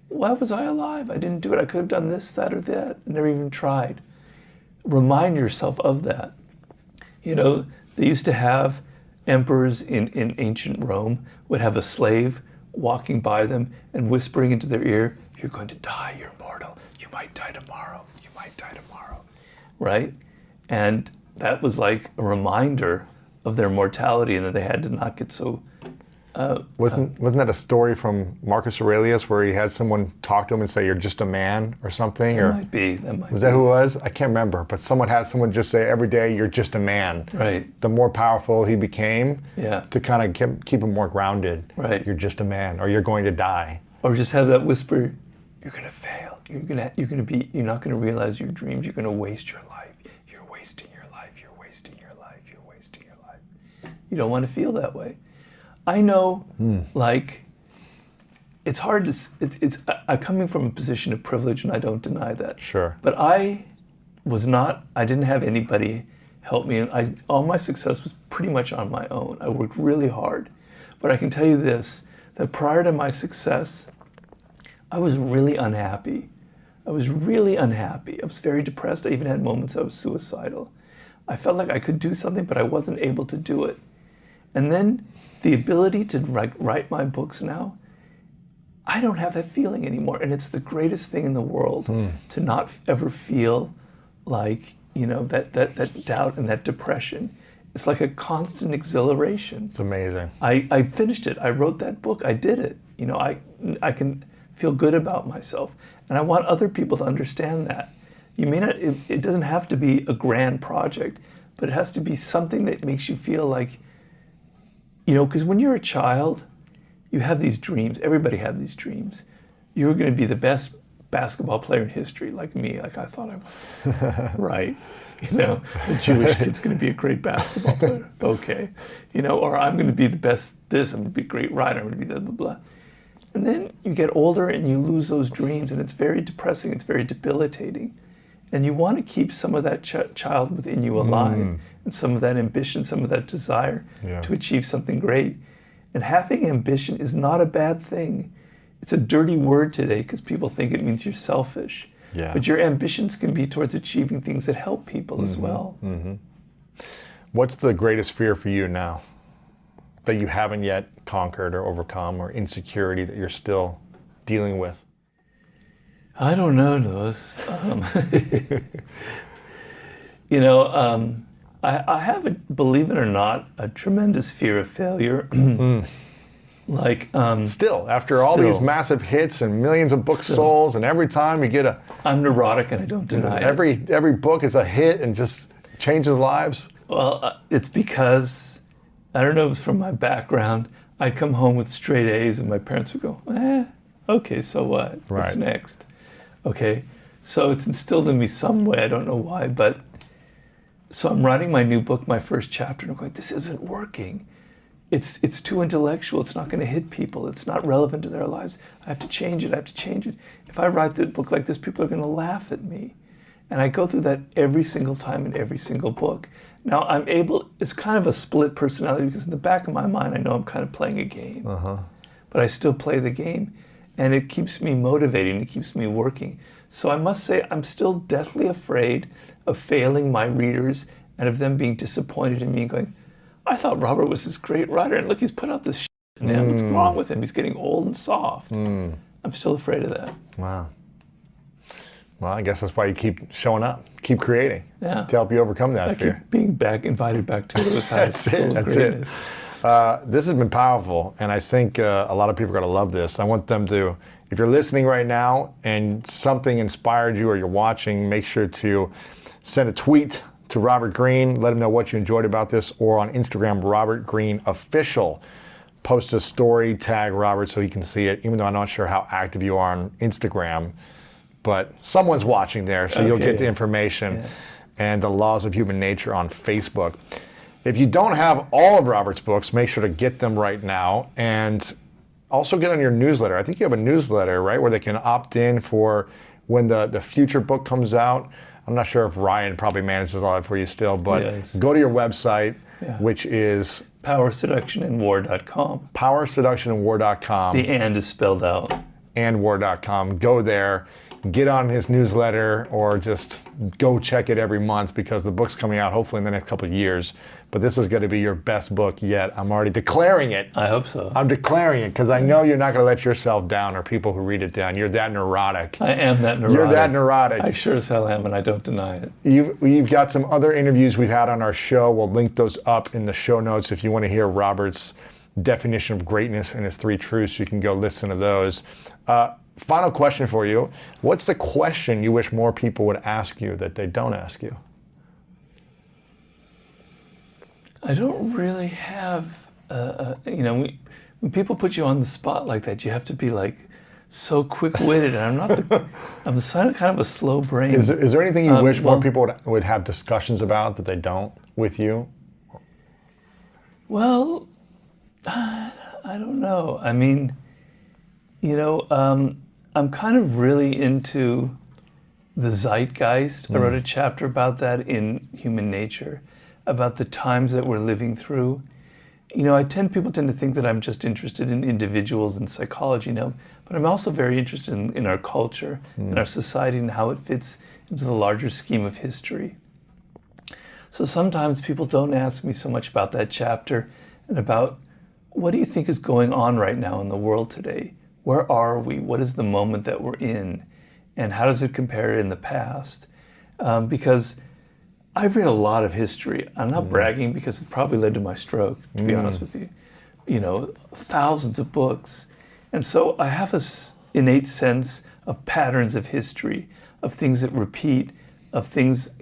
Why was I alive? I didn't do it. I could have done this, that, or that. I never even tried. Remind yourself of that. They used to have emperors in ancient Rome would have a slave walking by them and whispering into their ear, you're going to die, you're mortal. You might die tomorrow. You might die tomorrow. Right? And that was like a reminder of their mortality, and that they had to not get so... Wasn't that a story from Marcus Aurelius where he had someone talk to him and say, you're just a man or something? That might be. Was that who it was? I can't remember. But someone just say every day, you're just a man. Right. The more powerful he became, to kind of keep him more grounded. Right. You're just a man, or you're going to die. Or just have that whisper, you're going to fail. You're not going to realize your dreams. You're going to waste your life. You're wasting your life. You're wasting your life. You're wasting your life. You don't want to feel that way. I know, it's hard to, I'm coming from a position of privilege, and I don't deny that. Sure. But I didn't have anybody help me, and all my success was pretty much on my own. I worked really hard. But I can tell you this, that prior to my success, I was really unhappy. I was very depressed. I even had moments I was suicidal. I felt like I could do something, but I wasn't able to do it. And then the ability to write my books now, I don't have that feeling anymore. And it's the greatest thing in the world to not ever feel like, that doubt and that depression. It's like a constant exhilaration. It's amazing. I finished it. I wrote that book. I did it. I can feel good about myself. And I want other people to understand that. You may not, it doesn't have to be a grand project, but it has to be something that makes you feel like because when you're a child, you have these dreams. Everybody had these dreams. You're going to be the best basketball player in history, like me, like I thought I was. Right. A Jewish kid's going to be a great basketball player. Okay. Or I'm going to be the best this, I'm going to be a great writer, I'm going to be blah, blah, blah. And then you get older and you lose those dreams, and it's very depressing, it's very debilitating. And you want to keep some of that child within you alive, and some of that ambition, some of that desire to achieve something great. And having ambition is not a bad thing. It's a dirty word today because people think it means you're selfish. Yeah. But your ambitions can be towards achieving things that help people as well. Mm-hmm. What's the greatest fear for you now that you haven't yet conquered or overcome, or insecurity that you're still dealing with? I don't know, Louis. I have, believe it or not, a tremendous fear of failure. Still, after all these massive hits and millions of books sold, and every time you get I'm neurotic and I don't deny it. Every book is a hit and just changes lives. Well, it's because, I don't know if it's from my background, I'd come home with straight A's and my parents would go, okay, so what? Right. What's next? Okay, so it's instilled in me some way, I don't know why, but so I'm writing my new book, my first chapter, and I'm going, this isn't working. It's too intellectual, it's not going to hit people, it's not relevant to their lives. I have to change it, If I write the book like this, people are going to laugh at me. And I go through that every single time in every single book. Now it's kind of a split personality, because in the back of my mind, I know I'm kind of playing a game. But I still play the game, and it keeps me motivated, and it keeps me working. So I must say, I'm still deathly afraid of failing my readers and of them being disappointed in me and going, I thought Robert was this great writer, and look, he's put out this shit now. What's wrong with him? He's getting old and soft. I'm still afraid of that. Wow. Well, I guess that's why you keep showing up, keep creating, to help you overcome that fear. Keep being invited back to Lewis House. That's it. This has been powerful, and I think a lot of people are going to love this. I want them to, if you're listening right now and something inspired you or you're watching, make sure to send a tweet to Robert Greene. Let him know what you enjoyed about this, or on Instagram, Robert Greene Official. Post a story, tag Robert so he can see it, even though I'm not sure how active you are on Instagram. But someone's watching there, so you'll get the information and the laws of human nature on Facebook. If you don't have all of Robert's books, make sure to get them right now, and also get on your newsletter. I think you have a newsletter, right, where they can opt in for when the future book comes out. I'm not sure if Ryan probably manages all that for you still, but go to your website, which is powerseductionandwar.com. Powerseductionandwar.com. The and is spelled out. andwar.com. Go there, get on his newsletter, or just go check it every month, because the book's coming out hopefully in the next couple of years. But this is going to be your best book yet. I'm already declaring it. I hope so. I'm declaring it because I know you're not going to let yourself down or people who read it down. You're that neurotic. I am that neurotic. You're that neurotic. I sure as hell am, and I don't deny it. You've got some other interviews we've had on our show. We'll link those up in the show notes if you want to hear Robert's definition of greatness and his 3 truths. You can go listen to those. Final question for you. What's the question you wish more people would ask you that they don't ask you? I don't really have, when people put you on the spot like that, you have to be like so quick-witted, and I'm kind of a slow brain. Is there anything you wish more people would have discussions about that they don't with you? Well, I don't know. I mean, I'm kind of really into the zeitgeist. I wrote a chapter about that in Human Nature, about the times that we're living through. People tend to think that I'm just interested in individuals and psychology now, but I'm also very interested in our culture, in our society, and how it fits into the larger scheme of history. So sometimes people don't ask me so much about that chapter and about, what do you think is going on right now in the world today? Where are we? What is the moment that we're in? And how does it compare in the past? Because I've read a lot of history. I'm not bragging, because it probably led to my stroke, to be honest with you. Thousands of books. And so I have this innate sense of patterns of history, of things that repeat, of things,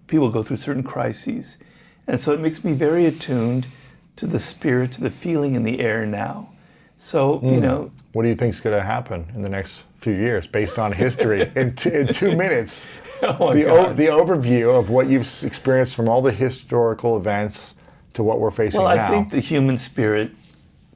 people go through certain crises. And so it makes me very attuned to the spirit, to the feeling in the air now. So, you know. What do you think is going to happen in the next few years based on history in 2 minutes? Oh the overview of what you've experienced from all the historical events to what we're facing now. Well, I think the human spirit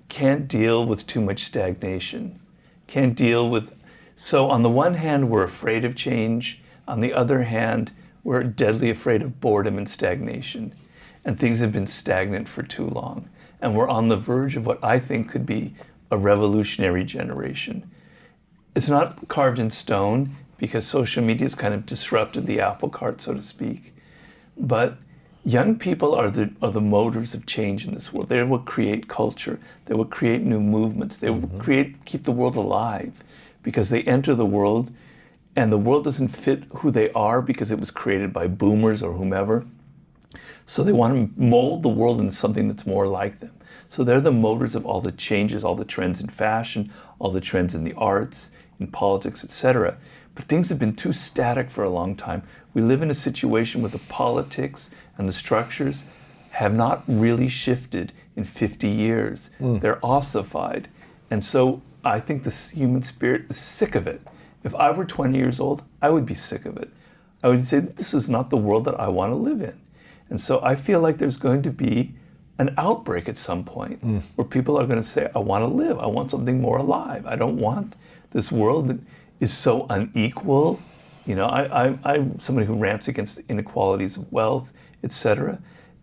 can't deal with too much stagnation. Can't deal with... So on the one hand, we're afraid of change. On the other hand, we're deadly afraid of boredom and stagnation. And things have been stagnant for too long. And we're on the verge of what I think could be a revolutionary generation. It's not carved in stone because social media has kind of disrupted the apple cart, so to speak. But young people are the motors of change in this world. They will create culture. They will create new movements. They will keep the world alive because they enter the world and the world doesn't fit who they are because it was created by boomers or whomever. So they want to mold the world into something that's more like them. So they're the motors of all the changes, all the trends in fashion, all the trends in the arts, in politics, etc. But things have been too static for a long time. We live in a situation where the politics and the structures have not really shifted in 50 years. They're ossified. And so I think the human spirit is sick of it. If I were 20 years old, I would be sick of it. I would say, this is not the world that I want to live in. And so I feel like there's going to be an outbreak at some point where people are going to say, I want to live. I want something more alive. I don't want this world that is so unequal. You know, I'm somebody who rants against the inequalities of wealth, etc.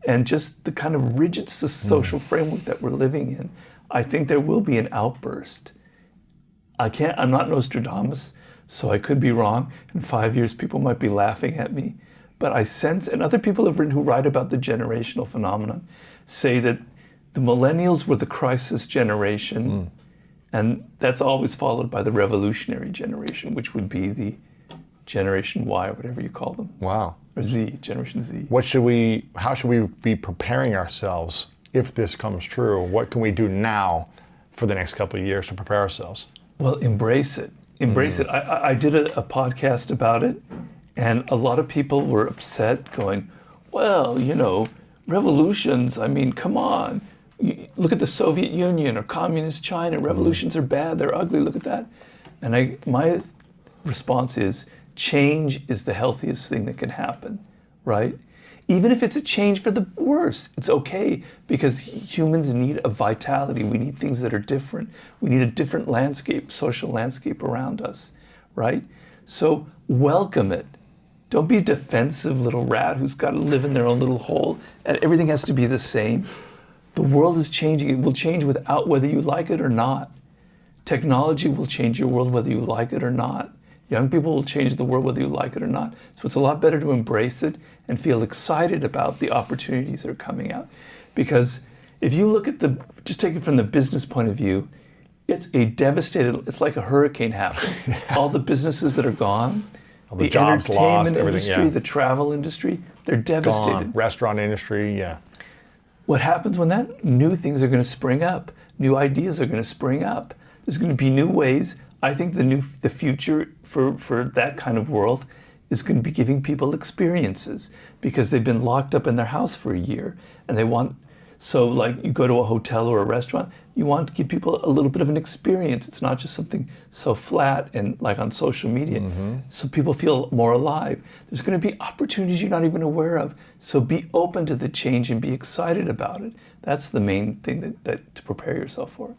And just the kind of rigid social framework that we're living in. I think there will be an outburst. I'm not Nostradamus, so I could be wrong. In 5 years, people might be laughing at me. But I sense, and other people have written who write about the generational phenomenon, say that the millennials were the crisis generation, and that's always followed by the revolutionary generation, which would be the Generation Y, or whatever you call them. Wow. Or Z, Generation Z. How should we be preparing ourselves if this comes true? What can we do now for the next couple of years to prepare ourselves? Well, embrace it. Embrace it. I did a podcast about it, and a lot of people were upset, going, well, you know, revolutions, I mean, come on. Look at the Soviet Union or Communist China. Revolutions are bad, they're ugly, look at that. And my response is, change is the healthiest thing that can happen, right? Even if it's a change for the worse, it's okay, because humans need a vitality. We need things that are different. We need a different landscape, social landscape around us, right? So welcome it. Don't be a defensive little rat who's got to live in their own little hole and everything has to be the same. The world is changing. It will change without whether you like it or not. Technology will change your world whether you like it or not. Young people will change the world whether you like it or not. So it's a lot better to embrace it and feel excited about the opportunities that are coming out. Because if you look at just take it from the business point of view, it's like a hurricane happened. All the businesses that are gone, the jobs entertainment lost, industry, the travel industry, they're devastated. Gone. Restaurant industry, yeah. What happens when that? New things are going to spring up. New ideas are going to spring up. There's going to be new ways. I think the future for that kind of world is going to be giving people experiences, because they've been locked up in their house for a year and they want, so like you go to a hotel or a restaurant, you want to give people a little bit of an experience. It's not just something so flat and like on social media. So people feel more alive. There's going to be opportunities you're not even aware of. So be open to the change and be excited about it. That's the main thing that to prepare yourself for.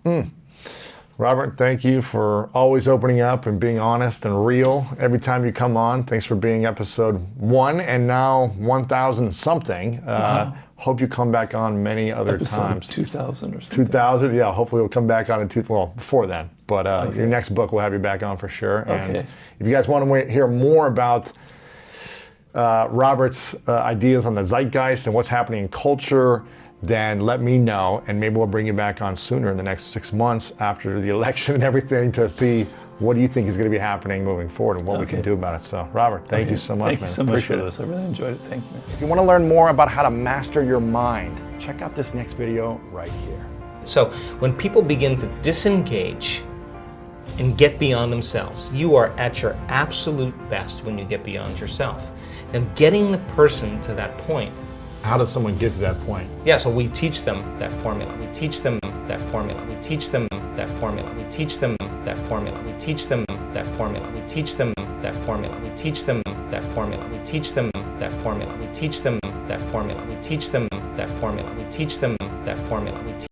Robert, thank you for always opening up and being honest and real every time you come on. Thanks for being episode 1 and now 1,000 something. Wow. Hope you come back on many other times. 2,000 or something. 2,000, yeah. Hopefully we'll come back on before then. But Okay. your next book, we'll have you back on for sure. And Okay. if you guys want to hear more about Robert's ideas on the zeitgeist and what's happening in culture, then let me know, and maybe we'll bring you back on sooner in the next 6 months after the election and everything to see what do you think is going to be happening moving forward and what we can do about it. So, Robert, thank you so much, Thank man. you so much for Appreciate it. this. I really enjoyed it. Thank you, man. If you want to learn more about how to master your mind, check out this next video right here. So when people begin to disengage and get beyond themselves, you are at your absolute best when you get beyond yourself. Now, getting the person to that point How does someone get to that point? Yeah, so we teach them that formula. We teach them that formula. We teach them that formula. We teach them that formula. We teach them that formula. We teach them that formula. We teach them that formula. We teach them that formula. We teach them that formula. We teach them that formula. We teach them that formula. We teach